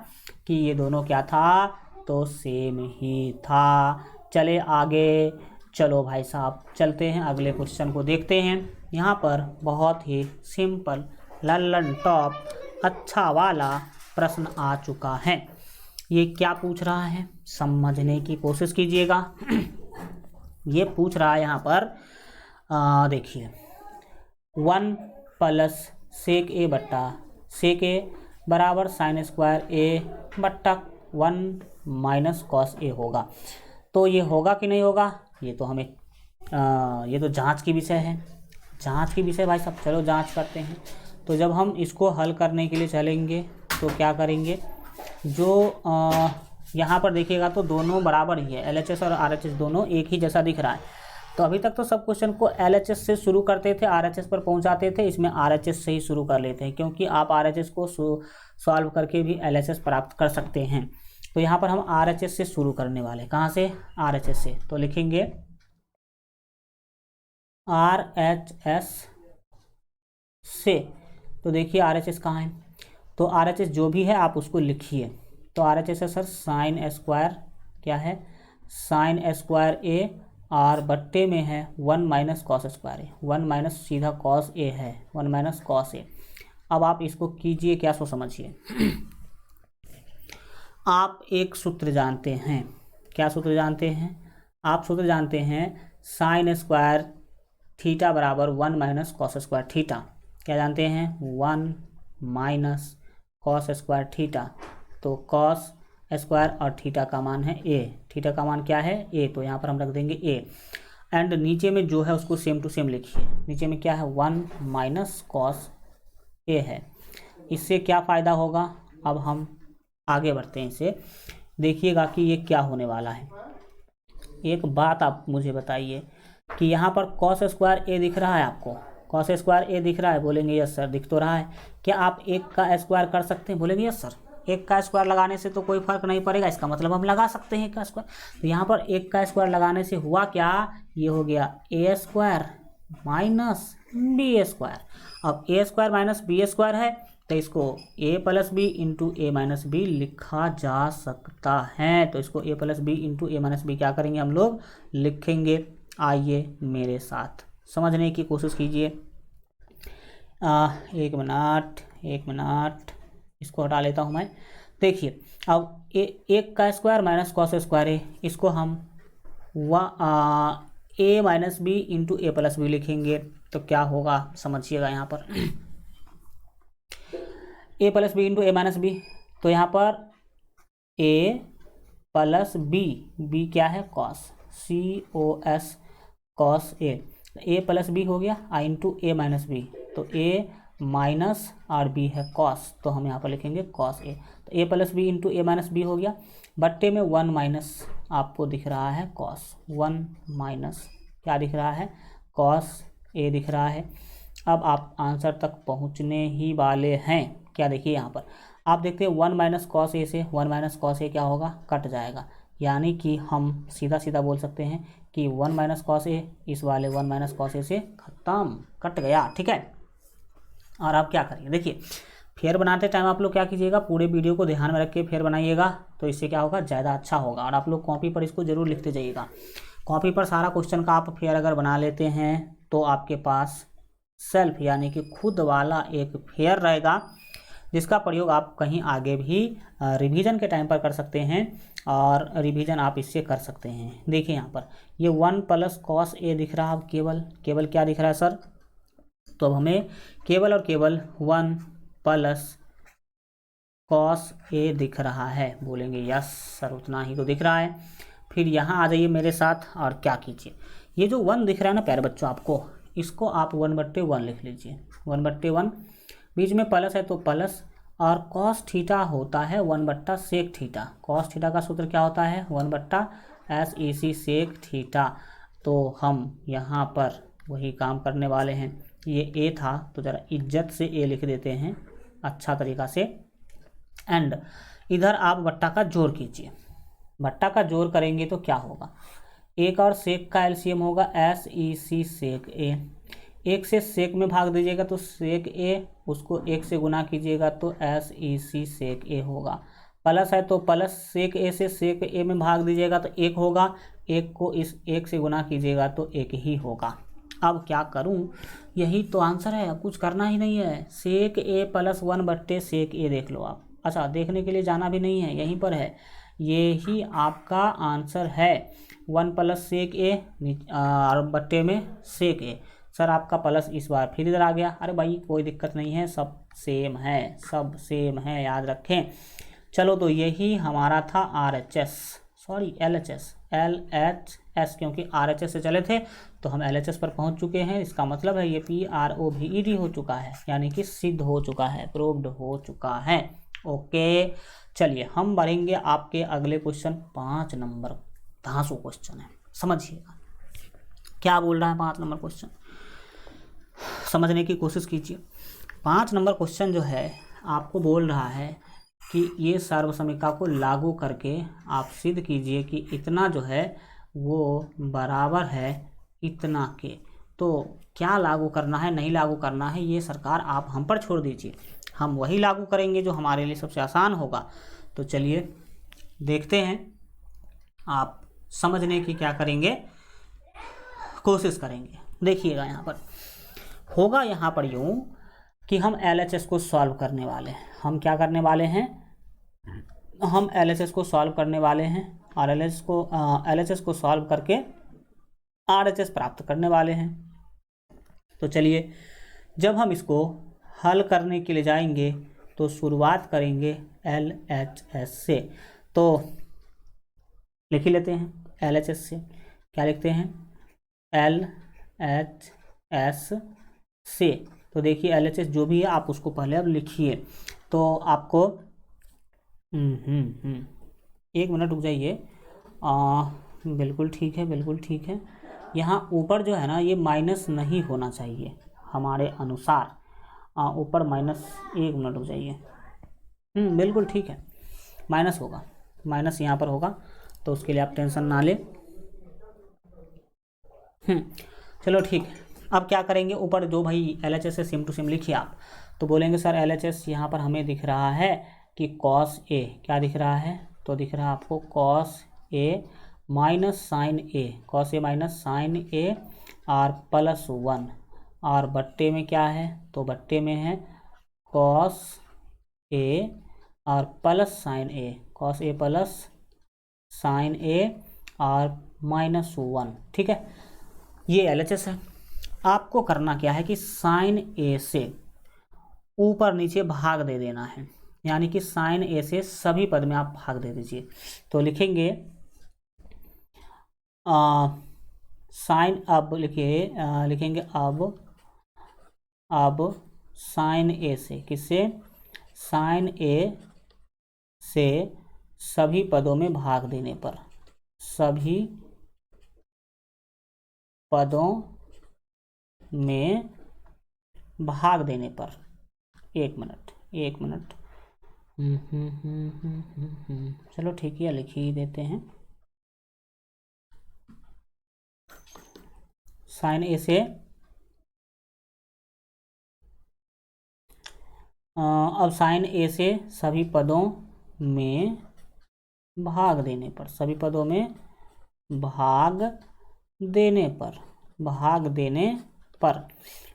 कि ये दोनों क्या था, तो सेम ही था। चले आगे, चलो भाई साहब चलते हैं, अगले क्वेश्चन को देखते हैं। यहाँ पर बहुत ही सिंपल लल्लन टॉप अच्छा वाला प्रश्न आ चुका है। ये क्या पूछ रहा है, समझने की कोशिश कीजिएगा। ये पूछ रहा है यहाँ पर, देखिए 1 + sec A बट्टा sec A बराबर sin² A बट्टा 1 - cos A होगा। तो ये होगा कि नहीं होगा, ये तो हमें ये तो जांच की विषय है, जांच की विषय भाई साहब। चलो जांच करते हैं। तो जब हम इसको हल करने के लिए चलेंगे तो क्या करेंगे, जो यहाँ पर देखिएगा तो दोनों बराबर ही है, LHS और RHS दोनों एक ही जैसा दिख रहा है। तो अभी तक तो सब क्वेश्चन को LHS से शुरू करते थे, RHS पर पहुंचाते थे, इसमें RHS से ही शुरू कर लेते हैं, क्योंकि आप RHS को सॉल्व करके भी LHS प्राप्त कर सकते हैं। तो यहाँ पर हम RHS से शुरू करने वाले हैं, कहाँ से, RHS से। तो लिखेंगे RHS से, तो देखिए RHS कहाँ है, तो RHS जो भी है आप उसको लिखिए। तो RHS है सर sin² क्या है, sin² A, और बट्टे में है 1 - cos² A, 1 - सीधा cos A है, 1 - cos A। अब आप इसको कीजिए, क्या सो समझिए। आप एक सूत्र जानते हैं, क्या सूत्र जानते हैं, आप सूत्र जानते हैं sin² थीटा बराबर 1 - cos² थीटा। क्या जानते हैं, 1 - cos² थीटा। तो cos² और थीटा का मान है A, थीटा का मान क्या है A, तो यहाँ पर हम रख देंगे A। एंड नीचे में जो है उसको सेम टू सेम लिखिए, नीचे में क्या है 1 - cos A है। इससे क्या फ़ायदा होगा, अब हम आगे बढ़ते हैं इसे, देखिएगा कि ये क्या होने वाला है। एक बात आप मुझे बताइए कि यहाँ पर cos² A दिख रहा है आपको, कॉस स्क्वायर ए दिख रहा है, बोलेंगे यस सर दिख तो रहा है। क्या आप 1 का स्क्वायर कर सकते हैं, बोलेंगे यस सर। 1 का स्क्वायर लगाने से तो कोई फर्क नहीं पड़ेगा, इसका मतलब हम लगा सकते हैं 1 का स्क्वायर। तो यहाँ पर 1 का स्क्वायर लगाने से हुआ क्या, ये हो गया A square minus B square. अब A square minus B square है तो इसको a plus B into A minus B लिखा जा सकता है। तो इसको a plus B into A minus B क्या करेंगे हम लोग, लिखेंगे। आइए मेरे साथ समझने की कोशिश कीजिए। 1 मिनट इसको हटा लेता हूँ मैं। देखिए अब 1 का स्क्वायर माइनस कॉस स्क्वायर है, इसको हम a minus B into A plus B लिखेंगे। तो क्या होगा समझिएगा यहाँ पर a plus B into A minus B. तो यहाँ पर a प्लस बी क्या है, cos, COS cos A plus B हो गया इंटू ए माइनस बी। तो a माइनस और b है कॉस, तो हम यहाँ पर लिखेंगे कॉस ए। तो a plus B into A minus B हो गया, बट्टे में 1 माइनस आपको दिख रहा है कॉस, 1 माइनस क्या दिख रहा है, कॉस ए दिख रहा है। अब आप आंसर तक पहुँचने ही वाले हैं। क्या देखिए यहाँ पर आप देखते हैं 1 माइनस कॉस ए से 1 माइनस कॉस ए क्या होगा, कट जाएगा। यानी कि हम सीधा सीधा बोल सकते हैं कि 1 माइनस कॉस ए इस वाले 1 माइनस कॉस ए से खत्म, कट गया, ठीक है। और आप क्या करेंगे, देखिए फेयर बनाते टाइम आप लोग क्या कीजिएगा, पूरे वीडियो को ध्यान में रख के फेयर बनाइएगा, तो इससे क्या होगा, ज़्यादा अच्छा होगा। और आप लोग कॉपी पर इसको ज़रूर लिखते जाइएगा। कॉपी पर सारा क्वेश्चन का आप फेयर अगर बना लेते हैं तो आपके पास सेल्फ यानी कि खुद वाला एक फेयर रहेगा, जिसका प्रयोग आप कहीं आगे भी रिवीजन के टाइम पर कर सकते हैं। और रिवीजन आप इससे कर सकते हैं। देखिए यहाँ पर ये 1 प्लस कॉस ए दिख रहा है, अब केवल क्या दिख रहा है सर, तो अब हमें केवल और केवल 1 प्लस कॉस ए दिख रहा है, बोलेंगे यस सर उतना ही तो दिख रहा है। फिर यहाँ आ जाइए मेरे साथ और क्या कीजिए, ये जो 1 दिख रहा है ना प्यारे बच्चों आपको, इसको आप 1/1 लिख लीजिए। 1/1 बीच में प्लस है तो प्लस, और कॉस थीटा होता है 1/सेक थीटा। कॉस थीटा का सूत्र क्या होता है, 1/SEC सेक थीटा। तो हम यहाँ पर वही काम करने वाले हैं। ये ए था तो ज़रा इज्जत से ए लिख देते हैं अच्छा तरीक़ा से। एंड इधर आप बट्टा का जोड़ कीजिए। बट्टा का जोड़ करेंगे तो क्या होगा, एक और सेक का एलसीएम होगा SEC सेक ए। 1 से सेक में भाग दीजिएगा तो सेक ए, उसको 1 से गुना कीजिएगा तो SEC सेक ए होगा। प्लस है तो प्लस सेक ए से सेक ए में भाग दीजिएगा तो 1 होगा, 1 को इस 1 से गुना कीजिएगा तो 1 ही होगा। अब क्या करूं, यही तो आंसर है, अब कुछ करना ही नहीं है। सेक ए प्लस 1/सेक ए देख लो आप। अच्छा देखने के लिए जाना भी नहीं है, यहीं पर है, ये ही आपका आंसर है। 1 प्लस सेक ए और बट्टे में सेक ए। सर आपका प्लस इस बार फिर इधर आ गया, अरे भाई कोई दिक्कत नहीं है, सब सेम है, सब सेम है, याद रखें। चलो तो यही हमारा था LHS, क्योंकि RHS से चले थे तो हम LHS पर पहुंच चुके हैं। इसका मतलब है ये PROVED हो चुका है, यानी कि सिद्ध हो चुका है, प्रूव्ड हो चुका है। ओके चलिए हम बढ़ेंगे आपके अगले क्वेश्चन 5 नंबर धांसू क्वेश्चन है, समझिएगा क्या बोल रहा है 5 नंबर क्वेश्चन, समझने की कोशिश कीजिए। 5 नंबर क्वेश्चन जो है आपको बोल रहा है कि ये सर्वसमीका को लागू करके आप सिद्ध कीजिए कि इतना जो है वो बराबर है इतना के। तो क्या लागू करना है नहीं लागू करना है ये सरकार आप हम पर छोड़ दीजिए, हम वही लागू करेंगे जो हमारे लिए सबसे आसान होगा। तो चलिए देखते हैं, आप समझने की क्या करेंगे, कोशिश करेंगे। देखिएगा यहाँ पर होगा, यहाँ पर यूँ कि हम LHS को सॉल्व करने वाले हैं। हम क्या करने वाले हैं, हम LHS को सॉल्व करने वाले हैं और LHS को सॉल्व करके RHS प्राप्त करने वाले हैं। तो चलिए जब हम इसको हल करने के लिए जाएंगे तो शुरुआत करेंगे LHS से। तो लिख ही लेते हैं LHS से, क्या लिखते हैं LHS से। तो देखिए LHS जो भी है आप उसको पहले अब लिखिए। तो आपको 1 मिनट रुक जाइए, बिल्कुल ठीक है, बिल्कुल ठीक है। यहाँ ऊपर जो है ना ये माइनस नहीं होना चाहिए, हमारे अनुसार ऊपर माइनस, 1 मिनट रुक जाइए, बिल्कुल ठीक है, माइनस होगा, माइनस यहाँ पर होगा, तो उसके लिए आप टेंशन ना लें। चलो ठीक है। अब क्या करेंगे, ऊपर जो भाई LHS से सेम टू सेम लिखिए आप, तो बोलेंगे सर LHS यहाँ पर हमें दिख रहा है कि cos A, क्या दिख रहा है, तो दिख रहा है आपको cos A minus sine A, cos A minus sine A और प्लस 1, और बट्टे में क्या है, तो बट्टे में है cos A और plus sign A, cos A plus sign A और माइनस 1। ठीक है, ये LHS है। आपको करना क्या है कि साइन A से ऊपर नीचे भाग दे देना है, यानी कि साइन A से सभी पद में आप भाग दे दीजिए। तो लिखेंगे साइन, अब लिखेंगे अब साइन A से, किससे, साइन A से सभी पदों में भाग देने पर, सभी पदों में भाग देने पर, 1 मिनट, 1 मिनट, चलो ठीक है, लिख ही देते हैं। साइन A से अब साइन A से सभी पदों में भाग देने पर, सभी पदों में भाग देने पर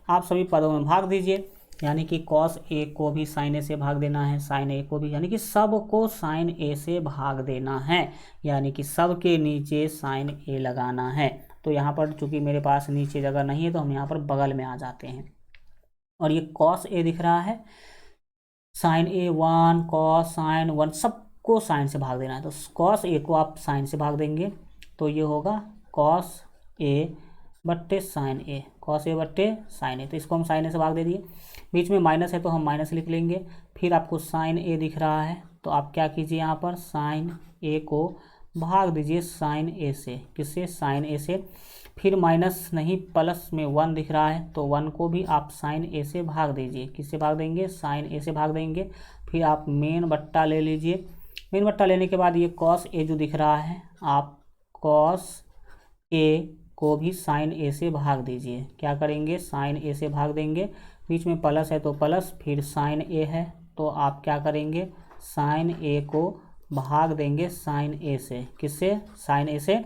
आप सभी पदों में भाग दीजिए, यानी कि cos A को भी sin A से भाग देना है, sin A को भी, यानी कि सब को sin A से भाग देना है, यानी कि सब के नीचे sin A लगाना है। तो यहाँ पर चूंकि मेरे पास नीचे जगह नहीं है, तो हम यहाँ पर बगल में आ जाते हैं, और ये cos A दिख रहा है, sin A 1, cos sin 1, सबको sin से भाग देना है, तो cos A को आप sin से भाग देंगे, तो ये होगा cos A बट्टे साइन A, cos A बट्टे साइन A, तो इसको हम साइन A से भाग दे दिए, बीच में माइनस है तो हम माइनस लिख लेंगे। फिर आपको साइन A दिख रहा है, तो आप क्या कीजिए, यहाँ पर साइन A को भाग दीजिए साइन A से, किससे, साइन A से, फिर माइनस नहीं प्लस में 1 दिख रहा है, तो 1 को भी आप साइन A से भाग दीजिए, किससे भाग देंगे, साइन A से भाग देंगे। फिर आप मेन बट्टा ले लीजिए, मेन बट्टा लेने के बाद ये cos A जो दिख रहा है, आप cos A को भी साइन A से भाग दीजिए, क्या करेंगे, साइन A से भाग देंगे, बीच में प्लस है तो प्लस, फिर साइन A है तो आप क्या करेंगे, साइन A को भाग देंगे साइन A से, किससे, साइन A से,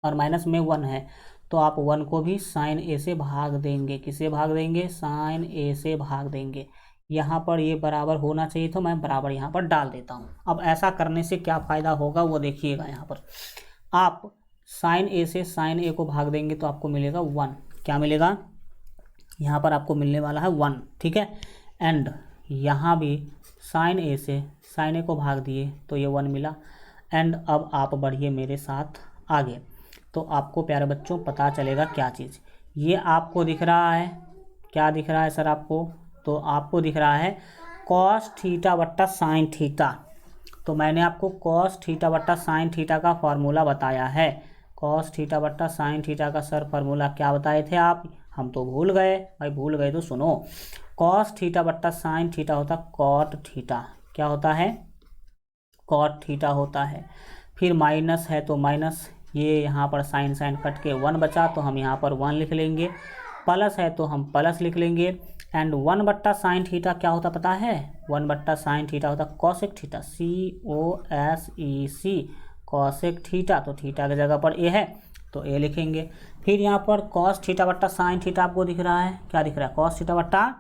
और माइनस में 1 है तो आप 1 को भी साइन A से भाग देंगे, किससे भाग देंगे, साइन A से भाग देंगे। यहाँ पर ये बराबर होना चाहिए, तो मैं बराबर यहाँ पर डाल देता हूँ। अब ऐसा करने से क्या फ़ायदा होगा वो देखिएगा, यहाँ पर आप साइन A से साइन A को भाग देंगे तो आपको मिलेगा 1, क्या मिलेगा, यहाँ पर आपको मिलने वाला है 1, ठीक है। एंड यहाँ भी साइन A से साइन A को भाग दिए तो ये 1 मिला। एंड अब आप बढ़िए मेरे साथ आगे, तो आपको प्यारे बच्चों पता चलेगा क्या चीज़, ये आपको दिख रहा है, क्या दिख रहा है सर आपको, तो आपको दिख रहा है कॉस थीटा बट्टा साइन थीटा। तो मैंने आपको कॉस थीटा बट्टा साइन थीटा का फॉर्मूला बताया है, कॉस थीटा बट्टा साइन थीटा का सर फॉर्मूला क्या बताए थे आप, हम तो भूल गए भाई, भूल गए तो सुनो, कॉस थीटा बट्टा साइन थीटा होता कॉट थीटा, क्या होता है, कॉट थीटा होता है। फिर माइनस है तो माइनस, ये यहाँ पर साइन साइन कट के 1 बचा तो हम यहाँ पर 1 लिख लेंगे, प्लस है तो हम प्लस लिख लेंगे। एंड 1 बट्टा साइन थीटा क्या होता पता है, 1 बट्टा साइन थीटा होता cosec theta, COSEC, cosec theta, तो थीटा की जगह पर ए है तो ए लिखेंगे। फिर यहाँ पर कॉस थीटा बट्टा साइन थीटा आपको दिख रहा है, क्या दिख रहा है, कॉस थीटा बट्टा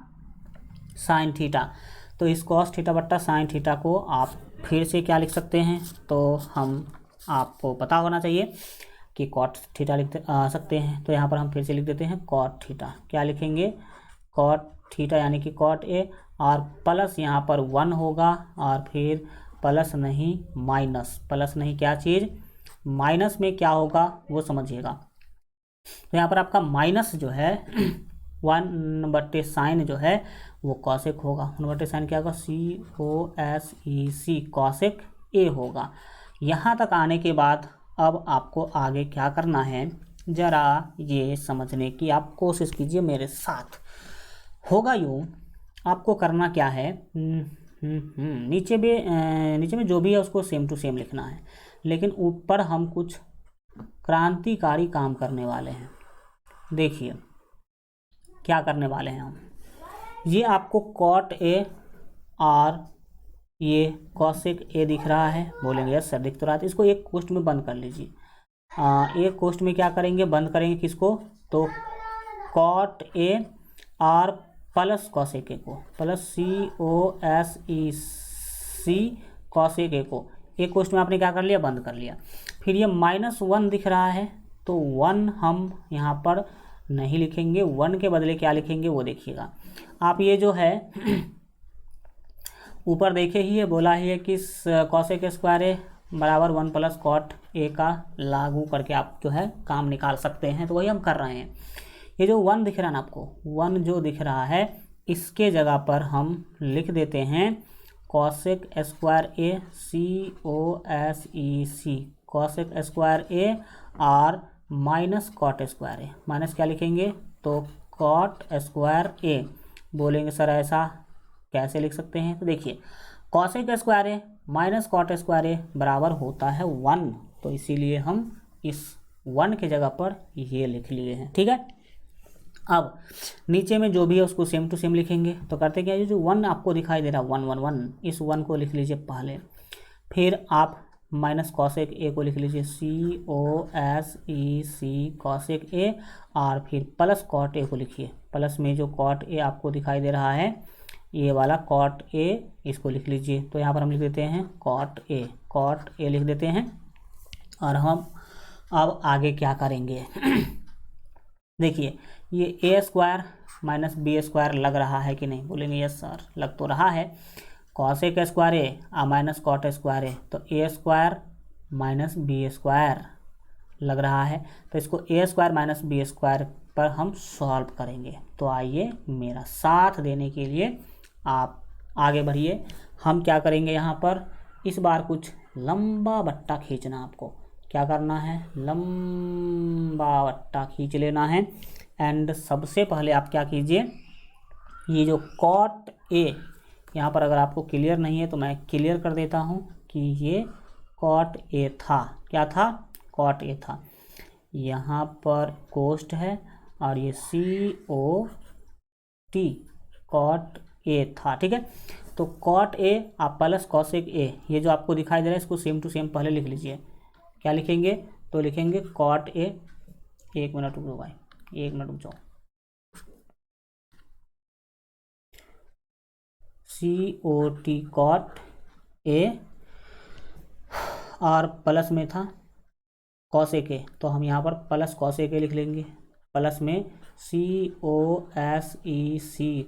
साइन थीटा। तो इस कॉस थीटा बट्टा साइन थीटा को आप फिर से क्या लिख सकते हैं, तो हम आपको पता होना चाहिए कि कॉट थीटा लिख सकते हैं, तो यहाँ पर हम फिर से लिख देते हैं कॉट थीटा, क्या लिखेंगे, कॉट थीटा यानी कि कॉट ए, और प्लस यहाँ पर 1 होगा, और फिर प्लस नहीं माइनस, प्लस नहीं क्या चीज़, माइनस में क्या होगा वो समझिएगा। तो यहाँ पर आपका माइनस जो है 1 बट्टे साइन जो है वो कॉसेक होगा, 1 बट्टे साइन क्या होगा, COSEC, कॉसेक ए होगा। यहाँ तक आने के बाद अब आपको आगे क्या करना है, ज़रा ये समझने की आप कोशिश कीजिए मेरे साथ। होगा यूँ, आपको करना क्या है, नीचे में जो भी है उसको सेम टू सेम लिखना है, लेकिन ऊपर हम कुछ क्रांतिकारी काम करने वाले हैं। देखिए क्या करने वाले हैं हम। ये आपको कॉट ए और ये कॉसेक ए दिख रहा है, बोलेंगे यस सर दिख तो रहा था। इसको एक कोष्ठ में बंद कर लीजिए। एक कोष्ठ में क्या करेंगे, बंद करेंगे किसको, तो कॉट ए और प्लस कॉसेक ए को, प्लस COSEC कॉसेक ए को एक कोष्ठ में आपने क्या कर लिया, बंद कर लिया। फिर ये -1 दिख रहा है, तो 1 हम यहाँ पर नहीं लिखेंगे, 1 के बदले क्या लिखेंगे वो देखिएगा आप। ये जो है ऊपर देखे ही है, बोला ही है कि कॉसेक स्क्वायर ए बराबर 1 प्लस कॉट ए का लागू करके आप जो है काम निकाल सकते हैं, तो वही हम कर रहे हैं। ये जो 1 दिख रहा है ना आपको, 1 जो दिख रहा है, इसके जगह पर हम लिख देते हैं कॉसेक स्क्वायर ए COSEC कॉसेक स्क्वायर ए और minus cot square A, minus क्या लिखेंगे, तो कॉट स्क्वायर ए। बोलेंगे सर ऐसा कैसे लिख सकते हैं, तो देखिए cosec square A minus cot square ए बराबर होता है 1, तो इसीलिए हम इस 1 के जगह पर ये लिख लिए हैं, ठीक है। अब नीचे में जो भी है उसको सेम टू सेम लिखेंगे, तो करते क्या, ये जो 1 आपको दिखाई दे रहा है 1 1 1, इस 1 को लिख लीजिए पहले, फिर आप माइनस कॉसेक ए को लिख लीजिए COSEC कॉसेक ए, और फिर प्लस कॉट ए को लिखिए, प्लस में जो कॉट ए आपको दिखाई दे रहा है ये वाला कॉट ए, इसको लिख लीजिए। तो यहाँ पर हम लिख देते हैं कॉट ए लिख देते हैं। और हम अब आगे क्या करेंगे देखिए ये ए स्क्वायर माइनस बी स्क्वायर लग रहा है कि नहीं, बोलेंगे यस सर लग तो रहा है। Cosec square A minus cot square ए, तो ए स्क्वायर माइनस बी स्क्वायर लग रहा है, तो इसको ए स्क्वायर माइनस बी स्क्वायर पर हम सॉल्व करेंगे। तो आइए मेरा साथ देने के लिए आप आगे बढ़िए। हम क्या करेंगे यहाँ पर, इस बार कुछ लंबा बट्टा खींचना, आपको क्या करना है, लंबा बट्टा खींच लेना है। एंड सबसे पहले आप क्या कीजिए, ये जो कॉट ए, यहाँ पर अगर आपको क्लियर नहीं है तो मैं क्लियर कर देता हूँ कि ये कॉट ए था, क्या था, कॉट ए था। यहाँ पर कोष्ठ है और ये COT कॉट ए था, ठीक है। तो कॉट ए आप प्लस कॉसेक ए, ये जो आपको दिखाई दे रहा है इसको सेम टू सेम पहले लिख लीजिए। क्या लिखेंगे, तो लिखेंगे कॉट ए, 1 मिनट रुक जाओ भाई, 1 मिनट रुक जाओ, COT कॉट ए और प्लस में था कॉसेक ए, तो हम यहाँ पर प्लस कॉसेक ए लिख लेंगे, प्लस में COSEC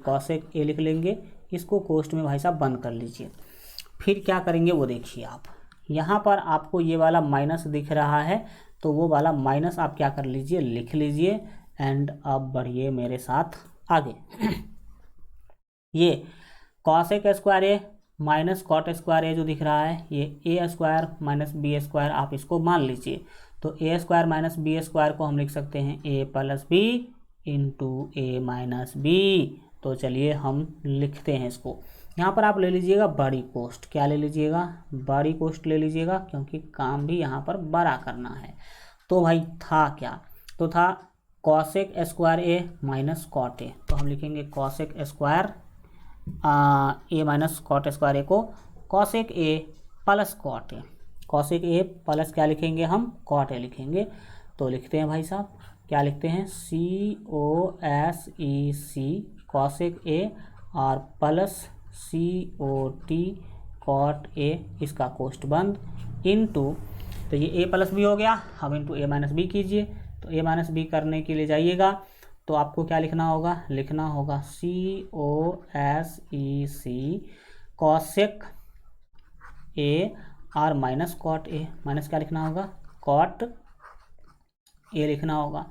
कॉसेक ए लिख लेंगे। इसको कोष्ठ में भाई साहब बंद कर लीजिए। फिर क्या करेंगे वो देखिए आप, यहाँ पर आपको ये वाला माइनस दिख रहा है, तो वो वाला माइनस आप क्या कर लीजिए, लिख लीजिए। एंड अब बढ़िए मेरे साथ आगे ये cosec square A minus cot square ए जो दिख रहा है, ये ए स्क्वायर माइनस बी स्क्वायर आप इसको मान लीजिए। तो ए स्क्वायर माइनस बी स्क्वायर को हम लिख सकते हैं ए plus B into A minus B. तो चलिए हम लिखते हैं इसको। यहाँ पर आप ले लीजिएगा बड़ी कोष्ठ, क्या ले लीजिएगा, बड़ी कोष्ठ ले लीजिएगा, क्योंकि काम भी यहाँ पर बड़ा करना है। तो भाई था क्या, तो था cosec square A minus cot A, तो हम लिखेंगे cosec square A minus cot square A को cosec A plus cot A, cosec A plus क्या लिखेंगे हम, कॉट ए लिखेंगे। तो लिखते हैं भाई साहब, क्या लिखते हैं, COSEC कॉसेक ए और प्लस COT कॉट ए, इसका कोष्ठ बंद इनटू, तो ये ए प्लस बी हो गया, अब इनटू ए माइनस बी कीजिए। तो ए माइनस बी करने के लिए जाइएगा तो आपको क्या लिखना होगा, लिखना होगा COSEC कॉसेक ए और माइनस कॉट ए, माइनस क्या लिखना होगा, कॉट ए लिखना होगा।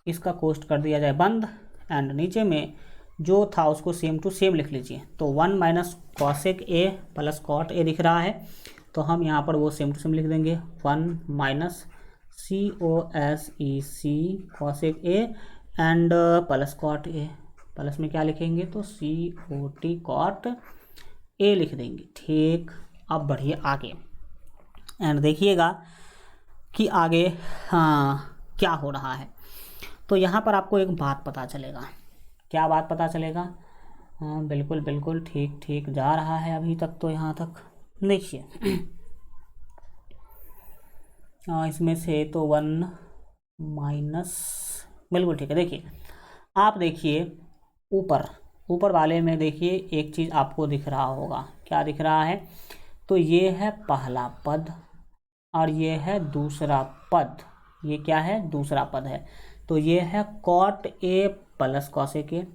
इसका कोष्ठ कर दिया जाए बंद। एंड नीचे में जो था उसको सेम टू सेम लिख लीजिए। तो 1 minus cosec A plus cot A दिख रहा है, तो हम यहाँ पर वो सेम टू सेम लिख देंगे, 1 minus COSEC cosec A and plus cot A, plus में क्या लिखेंगे तो COT कॉट ए लिख देंगे। ठीक, अब बढ़िए आगे एंड देखिएगा कि आगे क्या हो रहा है। तो यहाँ पर आपको एक बात पता चलेगा। क्या बात पता चलेगा? हाँ बिल्कुल बिल्कुल, ठीक ठीक जा रहा है अभी तक तो यहाँ तक। देखिए इसमें से तो 1 माइनस, बिल्कुल ठीक है। देखिए आप देखिए ऊपर वाले में देखिए एक चीज़ आपको दिख रहा होगा। क्या दिख रहा है? तो ये है पहला पद और ये है दूसरा पद। ये क्या है? दूसरा पद है। तो ये है कॉट ए प्लस कॉसेक ए,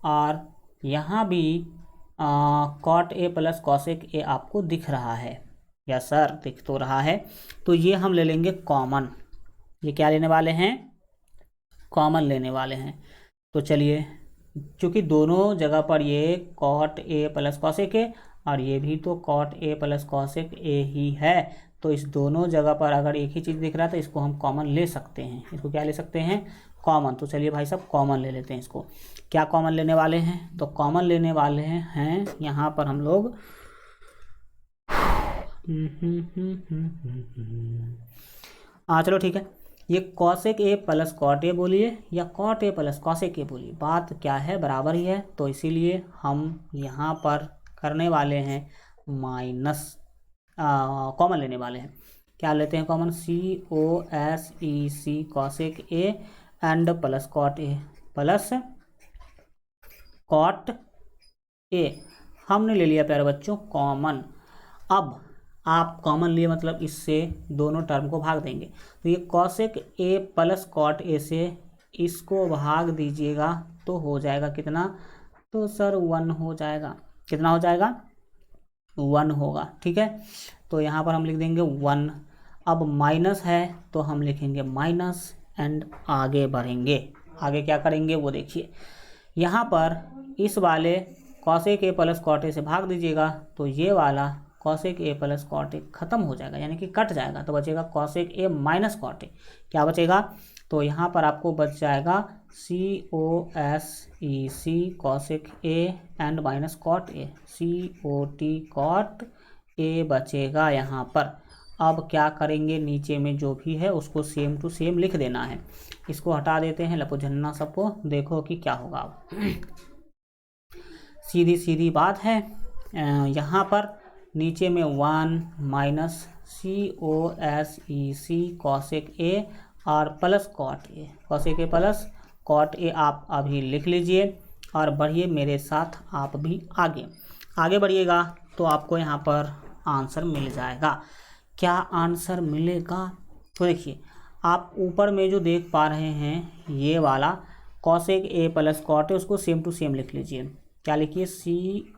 और यहाँ भी cot A plus cosec A आपको दिख रहा है। यस सर, दिख तो रहा है। तो ये हम ले लेंगे कॉमन। ये क्या लेने वाले हैं? कॉमन लेने वाले हैं। तो चलिए, चूँकि दोनों जगह पर ये कॉट ए प्लस कॉसेक ए और ये भी तो cot A plus cosec a ही है, तो इस दोनों जगह पर अगर एक ही चीज़ दिख रहा है तो इसको हम कॉमन ले सकते हैं। इसको क्या ले सकते हैं? कॉमन। तो चलिए भाई साहब कॉमन ले लेते हैं इसको। क्या कॉमन लेने वाले हैं? तो कॉमन लेने वाले हैं यहाँ पर हम लोग चलो ठीक है। ये cosec A plus cot A बोलिए या cot A plus cosec A बोलिए, बात क्या है? बराबर ही है। तो इसीलिए हम यहाँ पर करने वाले हैं माइनस, कॉमन लेने वाले हैं। क्या लेते हैं common? COSEC cosec A and plus cot A, plus cot A हमने ले लिया प्यारे बच्चों कॉमन। अब आप कॉमन लिए मतलब इससे दोनों टर्म को भाग देंगे। तो ये cosec A plus cot A से इसको भाग दीजिएगा तो हो जाएगा कितना? तो सर 1 हो जाएगा। कितना हो जाएगा? 1 होगा। ठीक है, तो यहाँ पर हम लिख देंगे 1। अब माइनस है तो हम लिखेंगे माइनस एंड आगे बढ़ेंगे। आगे क्या करेंगे वो देखिए। यहाँ पर इस वाले cosec A plus cot A से भाग दीजिएगा तो ये वाला cosec A plus cot A खत्म हो जाएगा, यानी कि कट जाएगा। तो बचेगा cosec A minus cot A. क्या बचेगा? तो यहाँ पर आपको बच जाएगा COSEC cosec A and minus cot A, COT cot A बचेगा यहाँ पर। अब क्या करेंगे? नीचे में जो भी है उसको सेम टू सेम लिख देना है। इसको हटा देते हैं लपो झन्ना सबको, देखो कि क्या होगा। अब सीधी सीधी बात है, यहाँ पर नीचे में 1 माइनस COSEC कॉसेक ए और plus cot A, cosec A plus cot A आप अभी लिख लीजिए और बढ़िए मेरे साथ आप भी आगे बढ़िएगा तो आपको यहाँ पर आंसर मिल जाएगा। क्या आंसर मिलेगा? तो देखिए आप ऊपर में जो देख पा रहे हैं ये वाला cosec A plus cot A, उसको सेम टू सेम लिख लीजिए। क्या लिखिए?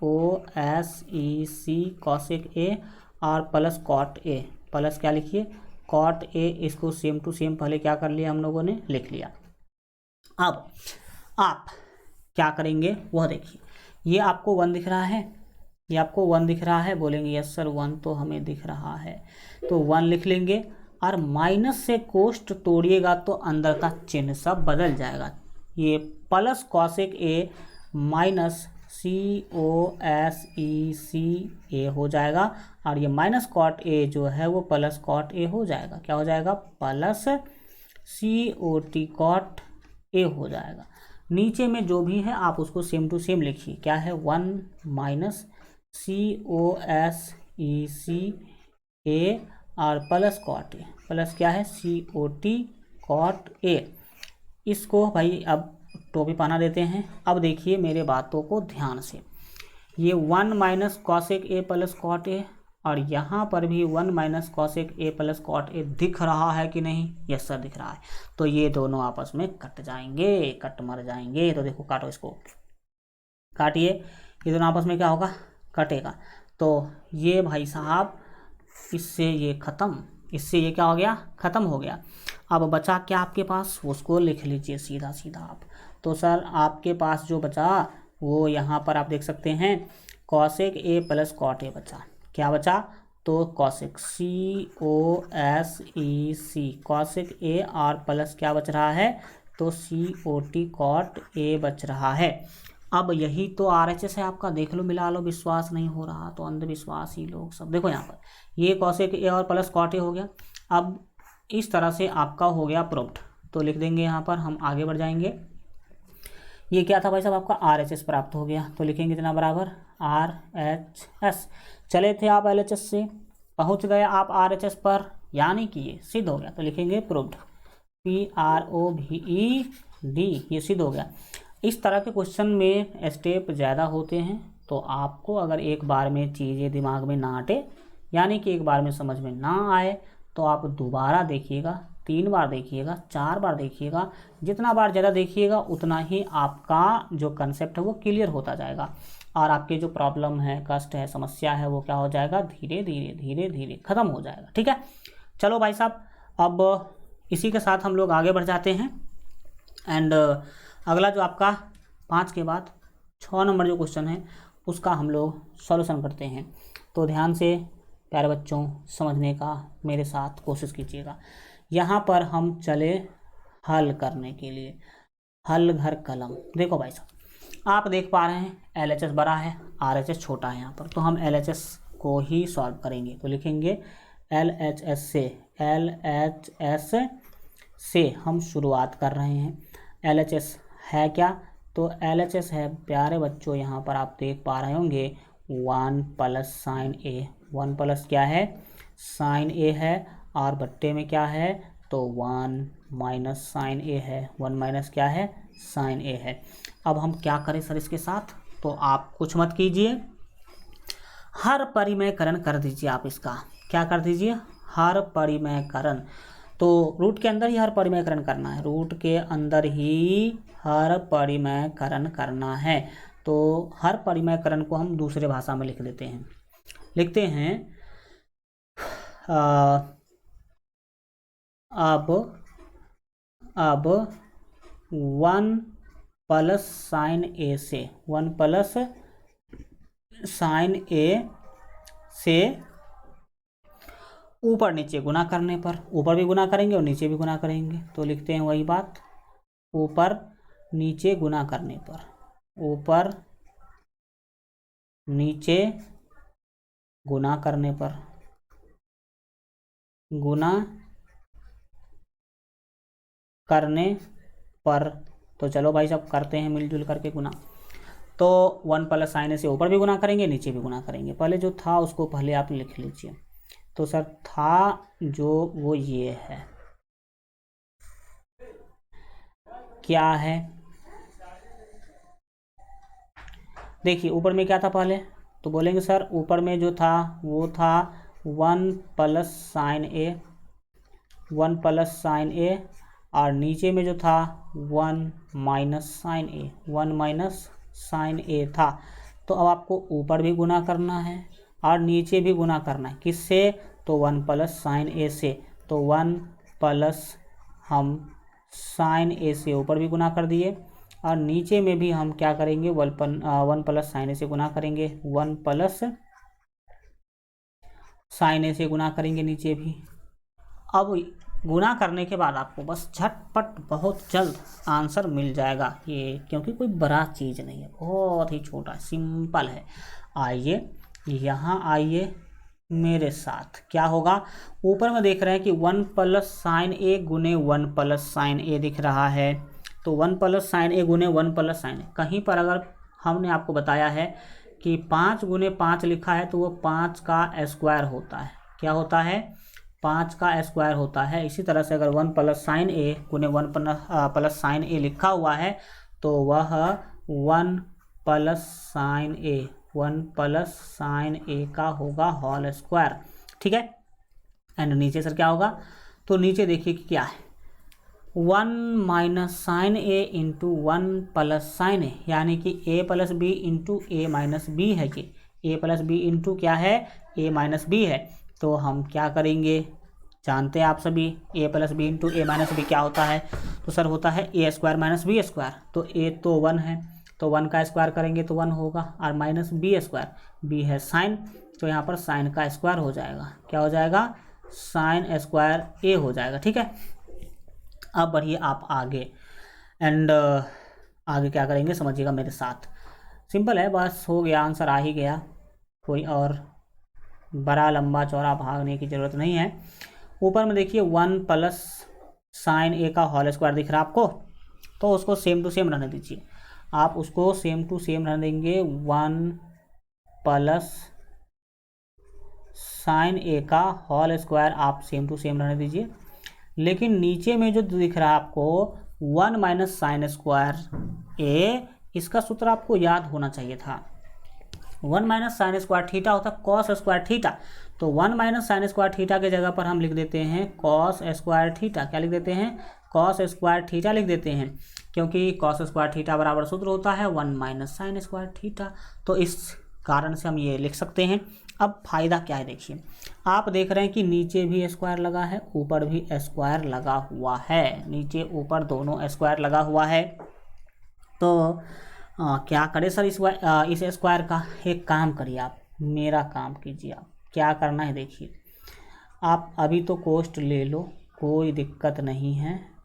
COSEC कॉसेक ए और प्लस कॉट ए, प्लस क्या लिखिए? Cot A. इसको सेम टू सेम पहले क्या कर लिया हम लोगों ने? लिख लिया। अब आप क्या करेंगे वह देखिए। ये आपको 1 दिख रहा है, ये आपको 1 दिख रहा है, बोलेंगे यस सर 1 तो हमें दिख रहा है। तो 1 लिख लेंगे और माइनस से कोष्ठ तोड़िएगा तो अंदर का चिन्ह सब बदल जाएगा। ये plus cosec A minus COSEC ए हो जाएगा और ये माइनस कॉट ए जो है वो प्लस कॉट ए हो जाएगा। क्या हो जाएगा? प्लस COT कॉट ए हो जाएगा। नीचे में जो भी है आप उसको सेम टू सेम लिखिए। क्या है? 1 माइनस COSEC ए और प्लस कॉट ए, प्लस क्या है? COT cot A. इसको भाई अब टोपी पहना देते हैं। अब देखिए मेरे बातों को ध्यान से। ये 1 minus cosec A plus cot A और यहाँ पर भी 1 minus cosec A plus cot A दिख रहा है कि नहीं? यस सर दिख रहा है। तो ये दोनों आपस में कट जाएंगे, कट मर जाएंगे। तो देखो काटो, इसको काटिए, ये दोनों आपस में क्या होगा? कटेगा। तो ये भाई साहब इससे ये ख़त्म, इससे ये क्या हो गया? ख़त्म हो गया। अब बचा क्या आपके पास? उसको लिख लीजिए सीधा सीधा आप। तो सर आपके पास जो बचा वो यहाँ पर आप देख सकते हैं cosec A plus cot A बचा। क्या बचा? तो कॉसेक COSEC कॉसेक ए और प्लस क्या बच रहा है, तो COT कॉट ए बच रहा है। अब यही तो RHS है आपका, देख लो मिला लो, विश्वास नहीं हो रहा तो अंधविश्वासी लोग सब। देखो यहाँ पर ये कॉसेक ए और प्लस कॉट ए हो गया। अब इस तरह से आपका हो गया प्रूव्ड, तो लिख देंगे यहाँ पर, हम आगे बढ़ जाएंगे। ये क्या था भाई साहब, आपका RHS प्राप्त हो गया, तो लिखेंगे इतना बराबर RHS। चले थे आप LHS से, पहुँच गए आप RHS पर, यानी कि ये सिद्ध हो गया, तो लिखेंगे प्रूव्ड PROVED, ये सिद्ध हो गया। इस तरह के क्वेश्चन में स्टेप ज़्यादा होते हैं, तो आपको अगर एक बार में चीज़ें दिमाग में ना आटे, यानी कि एक बार में समझ में ना आए, तो आप दोबारा देखिएगा, 3 बार देखिएगा, 4 बार देखिएगा। जितना बार ज़्यादा देखिएगा उतना ही आपका जो कंसेप्ट है वो क्लियर होता जाएगा, और आपके जो प्रॉब्लम है, कष्ट है, समस्या है, वो क्या हो जाएगा, धीरे धीरे धीरे धीरे ख़त्म हो जाएगा। ठीक है, चलो भाई साहब, अब इसी के साथ हम लोग आगे बढ़ जाते हैं। एंड अगला जो आपका 5 के बाद 6 नंबर जो क्वेश्चन है उसका हम लोग सॉल्यूशन करते हैं। तो ध्यान से प्यारे बच्चों समझने का मेरे साथ कोशिश कीजिएगा। यहाँ पर हम चले हल करने के लिए, हल घर कलम। देखो भाई साहब, आप देख पा रहे हैं LHS बड़ा है, RHS छोटा है यहाँ पर, तो हम LHS को ही सॉल्व करेंगे। तो लिखेंगे LHS से हम शुरुआत कर रहे हैं। LHS है क्या, तो LHS है प्यारे बच्चों, यहाँ पर आप देख पा रहे होंगे 1 प्लस साइन ए। 1 प्लस क्या है, साइन ए है, और बट्टे में क्या है, तो 1 माइनस साइन ए है। 1 माइनस क्या है, साइन ए है। अब हम क्या करें सर इसके साथ, तो आप कुछ मत कीजिए, हर परिमेयकरण कर दीजिए। आप इसका क्या कर दीजिए, हर परिमेयकरण। तो रूट के अंदर ही हर परिमेयकरण करना है, रूट के अंदर ही हर परिमेयकरण करना है। तो हर परिमेयकरण को हम दूसरे भाषा में लिख देते हैं, लिखते हैं अब 1 प्लस साइन ए से, 1 प्लस साइन ए से ऊपर नीचे गुना करने पर, ऊपर भी गुना करेंगे और नीचे भी गुना करेंगे, तो लिखते हैं वही बात, ऊपर नीचे गुना करने पर, ऊपर नीचे गुना करने पर, गुना करने पर। तो चलो भाई साहब करते हैं मिलजुल करके गुना। तो 1 प्लस साइन से ऊपर भी गुना करेंगे, नीचे भी गुना करेंगे। पहले जो था उसको पहले आप लिख लीजिए। तो सर था जो वो ये है, क्या है, देखिए ऊपर में क्या था पहले, तो बोलेंगे सर ऊपर में जो था वो था 1 प्लस साइन ए, 1 प्लस साइन ए, और नीचे में जो था 1 माइनस साइन ए, 1 माइनस साइन ए था। तो अब आपको ऊपर भी गुना करना है और नीचे भी गुना करना है, किससे, तो 1 प्लस साइन ए से। तो 1 प्लस हम साइन ए से ऊपर भी गुना कर दिए, और नीचे में भी हम क्या करेंगे, 1 प्लस साइन ए से गुना करेंगे, 1 प्लस साइन ए से गुना करेंगे नीचे भी। अब गुना करने के बाद आपको बस झटपट बहुत जल्द आंसर मिल जाएगा ये, क्योंकि कोई बड़ा चीज़ नहीं है, बहुत ही छोटा सिंपल है। आइए यहाँ आइए मेरे साथ, क्या होगा, ऊपर में देख रहे हैं कि 1 प्लस साइन ए गुने 1 प्लस साइन ए दिख रहा है। तो 1 प्लस साइन ए गुने 1 प्लस साइन ए, कहीं पर अगर हमने आपको बताया है कि 5 गुने 5 लिखा है तो वो 5 का स्क्वायर होता है, क्या होता है, 5 का स्क्वायर होता है। इसी तरह से अगर 1 प्लस साइन ए गुने 1 प्लस साइन ए लिखा हुआ है तो वह 1 प्लस साइन ए, 1 प्लस साइन ए का होगा होल स्क्वायर। ठीक है, एंड नीचे सर क्या होगा, तो नीचे देखिए कि क्या है, 1 minus sine A into 1 plus sine A, यानी कि a plus B into A minus B है, कि a प्लस बी इंटू क्या है, a माइनस बी है। तो हम क्या करेंगे, जानते हैं आप सभी a plus B into A minus B क्या होता है, तो सर होता है A square minus B square. तो a तो 1 है, तो 1 का स्क्वायर करेंगे तो 1 होगा, और माइनस बी स्क्वायर, बी है साइन, तो यहाँ पर साइन का स्क्वायर हो जाएगा, क्या हो जाएगा, साइन स्क्वायर ए हो जाएगा। ठीक है, अब बढ़िए आप आगे, एंड आगे क्या करेंगे समझिएगा मेरे साथ। सिंपल है, बस हो गया, आंसर आ ही गया, कोई और बड़ा लंबा चौड़ा भागने की ज़रूरत नहीं है। ऊपर में देखिए 1 प्लस साइन ए का होल स्क्वायर दिख रहा है आपको, तो उसको सेम टू सेम रहने दीजिए। आप उसको सेम टू सेम रहने देंगे, 1 प्लस साइन ए का होल स्क्वायर आप सेम टू सेम रहने दीजिए। लेकिन नीचे में जो दिख रहा है आपको 1 माइनस साइन स्क्वायर ए, इसका सूत्र आपको याद होना चाहिए था। 1 माइनस साइन स्क्वायर थीटा होता है कॉस स्क्वायर थीटा, तो 1 माइनस साइन स्क्वायर थीटा के जगह पर हम लिख देते हैं कॉस स्क्वायर थीटा। क्या लिख देते हैं, कॉस स्क्वायर थीटा लिख देते हैं, क्योंकि कॉस स्क्वायर थीटा बराबर सूत्र होता है 1 माइनस साइन स्क्वायर थीटा, तो इस कारण से हम ये लिख सकते हैं। अब फायदा क्या है देखिए, आप देख रहे हैं कि नीचे भी स्क्वायर लगा है, ऊपर भी स्क्वायर लगा हुआ है, नीचे ऊपर दोनों स्क्वायर लगा हुआ है। तो क्या करें सर इस स्क्वायर का, एक काम करिए आप, मेरा काम कीजिए। आप क्या करना है देखिए, आप अभी तो कोष्ट ले लो, कोई दिक्कत नहीं है,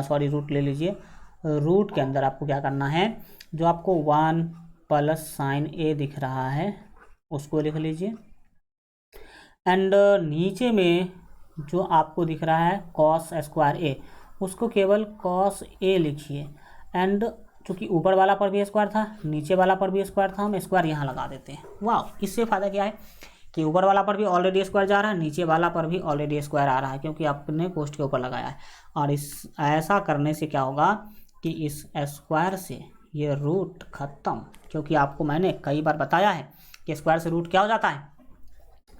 सॉरी रूट ले लीजिए। रूट के अंदर आपको क्या करना है, जो आपको 1 प्लस साइन ए दिख रहा है उसको लिख लीजिए, एंड नीचे में जो आपको दिख रहा है कॉस स्क्वायर ए, उसको केवल कॉस ए लिखिए। एंड चूँकि ऊपर वाला पर भी स्क्वायर था, नीचे वाला पर भी स्क्वायर था, हम स्क्वायर यहाँ लगा देते हैं। वाह, इससे फ़ायदा क्या है कि ऊपर वाला पर भी ऑलरेडी स्क्वायर जा रहा है, नीचे वाला पर भी ऑलरेडी स्क्वायर आ रहा है, क्योंकि आपने कोष्ट के ऊपर लगाया है। और इस ऐसा करने से क्या होगा कि इस स्क्वायर से ये रूट ख़त्म, क्योंकि आपको मैंने कई बार बताया है कि स्क्वायर से रूट क्या हो जाता है,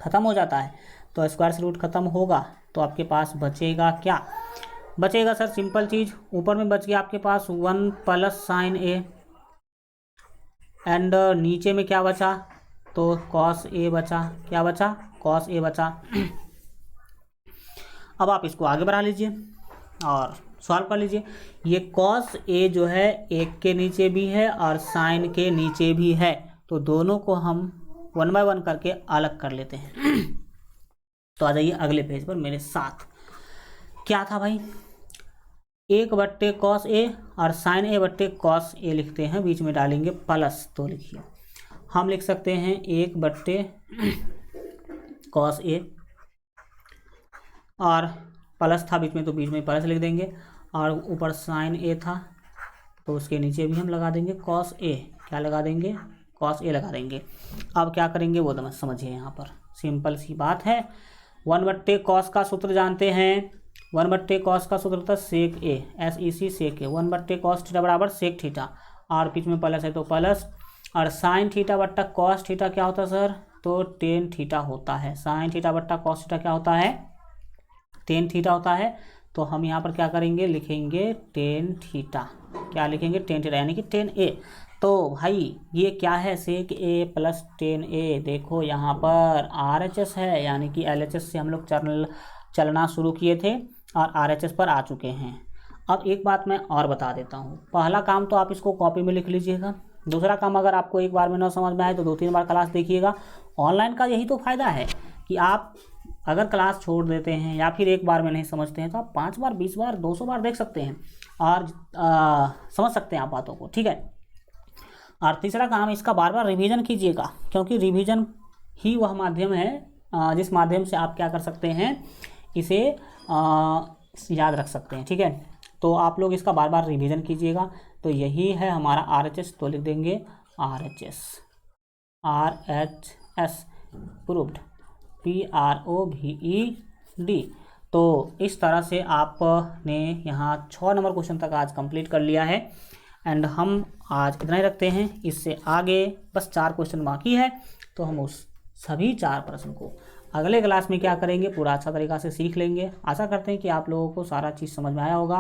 ख़त्म हो जाता है। तो स्क्वायर से रूट ख़त्म होगा तो आपके पास बचेगा क्या, बचेगा सर सिंपल चीज़, ऊपर में बच गया आपके पास 1 प्लस साइन ए, एंड नीचे में क्या बचा, तो कॉस ए बचा, क्या बचा, कॉस ए बचा। अब आप इसको आगे बढ़ा लीजिए और सॉल्व कर लीजिए। ये कॉस ए जो है एक के नीचे भी है और साइन के नीचे भी है, तो दोनों को हम 1 बाय 1 करके अलग कर लेते हैं। तो आ जाइए अगले पेज पर मेरे साथ। क्या था भाई, 1/cos ए और साइन a/cos ए लिखते हैं, बीच में डालेंगे प्लस, तो लिखिए हम लिख सकते हैं 1/cos ए और प्लस था बीच में तो बीच में प्लस लिख देंगे, और ऊपर साइन ए था तो उसके नीचे भी हम लगा देंगे cos ए, क्या लगा देंगे, cos ए लगा देंगे। अब क्या करेंगे वो तो समझिए, यहाँ पर सिंपल सी बात है, 1/cos का सूत्र जानते हैं, 1/cos का सूत्र होता है सेक ए, SEC सेक ए, 1/cos थीटा बराबर सेक थीटा, और बीच में प्लस है तो प्लस, और साइन थीटा बट्टा कॉस थीटा क्या होता है सर, तो टेन थीटा होता है। साइन थीटा बट्टा कॉस थीटा क्या होता है, टेन थीटा होता है। तो हम यहाँ पर क्या करेंगे, लिखेंगे टेन थीटा, क्या लिखेंगे, टेन थीटा, यानी कि 10A। तो भाई ये क्या है, सेक ए प्लस 10A, देखो यहाँ पर RHS है, यानी कि LHS से हम लोग चलना शुरू किए थे और RHS पर आ चुके हैं। अब एक बात मैं और बता देता हूँ, पहला काम तो आप इसको कॉपी में लिख लीजिएगा, दूसरा काम अगर आपको एक बार में ना समझ में आए तो 2-3 बार क्लास देखिएगा। ऑनलाइन का यही तो फ़ायदा है कि आप अगर क्लास छोड़ देते हैं या फिर एक बार में नहीं समझते हैं तो आप 5 बार, 20 बार, 200 बार देख सकते हैं और समझ सकते हैं आप बातों को, ठीक है। और तीसरा काम, इसका बार बार रिवीजन कीजिएगा, क्योंकि रिवीजन ही वह माध्यम है जिस माध्यम से आप क्या कर सकते हैं, इसे याद रख सकते हैं, ठीक है। तो आप लोग इसका बार बार रिवीजन कीजिएगा। तो यही है हमारा RHS, तो लिख देंगे RHS प्रूव्ड, PROVED। तो इस तरह से आपने यहाँ 6 नंबर क्वेश्चन तक आज कंप्लीट कर लिया है, एंड हम आज इतना ही रखते हैं। इससे आगे बस 4 क्वेश्चन बाकी है, तो हम उस सभी 4 प्रश्न को अगले क्लास में क्या करेंगे, पूरा अच्छा तरीक़ा से सीख लेंगे। आशा करते हैं कि आप लोगों को सारा चीज़ समझ में आया होगा,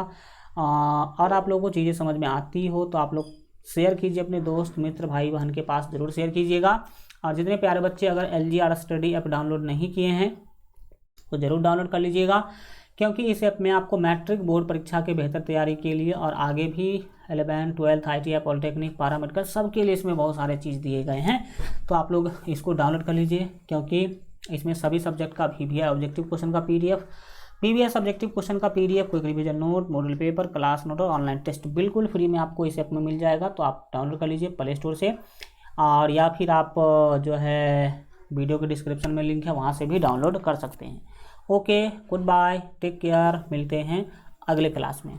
और आप लोगों को चीज़ें समझ में आती हो तो आप लोग शेयर कीजिए, अपने दोस्त मित्र भाई बहन के पास ज़रूर शेयर कीजिएगा। और जितने प्यारे बच्चे अगर LGR स्टडी ऐप डाउनलोड नहीं किए हैं तो ज़रूर डाउनलोड कर लीजिएगा, क्योंकि इस ऐप में आपको मैट्रिक बोर्ड परीक्षा के बेहतर तैयारी के लिए और आगे भी 11, 12 ITI पॉलिटेक्निक पैरामेडिकल सबके लिए इसमें बहुत सारे चीज़ दिए गए हैं। तो आप लोग इसको डाउनलोड कर लीजिए, क्योंकि इसमें सभी सब्जेक्ट का VBI ऑब्जेक्टिव क्वेश्चन का PDF, VBI सब्जेक्टिव क्वेश्चन का PDF, quick revision note, model paper, class note और ऑनलाइन टेस्ट बिल्कुल फ्री में आपको इस ऐप में मिल जाएगा। तो आप डाउनलोड कर लीजिए प्ले स्टोर से, और या फिर आप जो है वीडियो के डिस्क्रिप्शन में लिंक है वहाँ से भी डाउनलोड कर सकते हैं। Okay, goodbye, take care, मिलते हैं अगले क्लास में।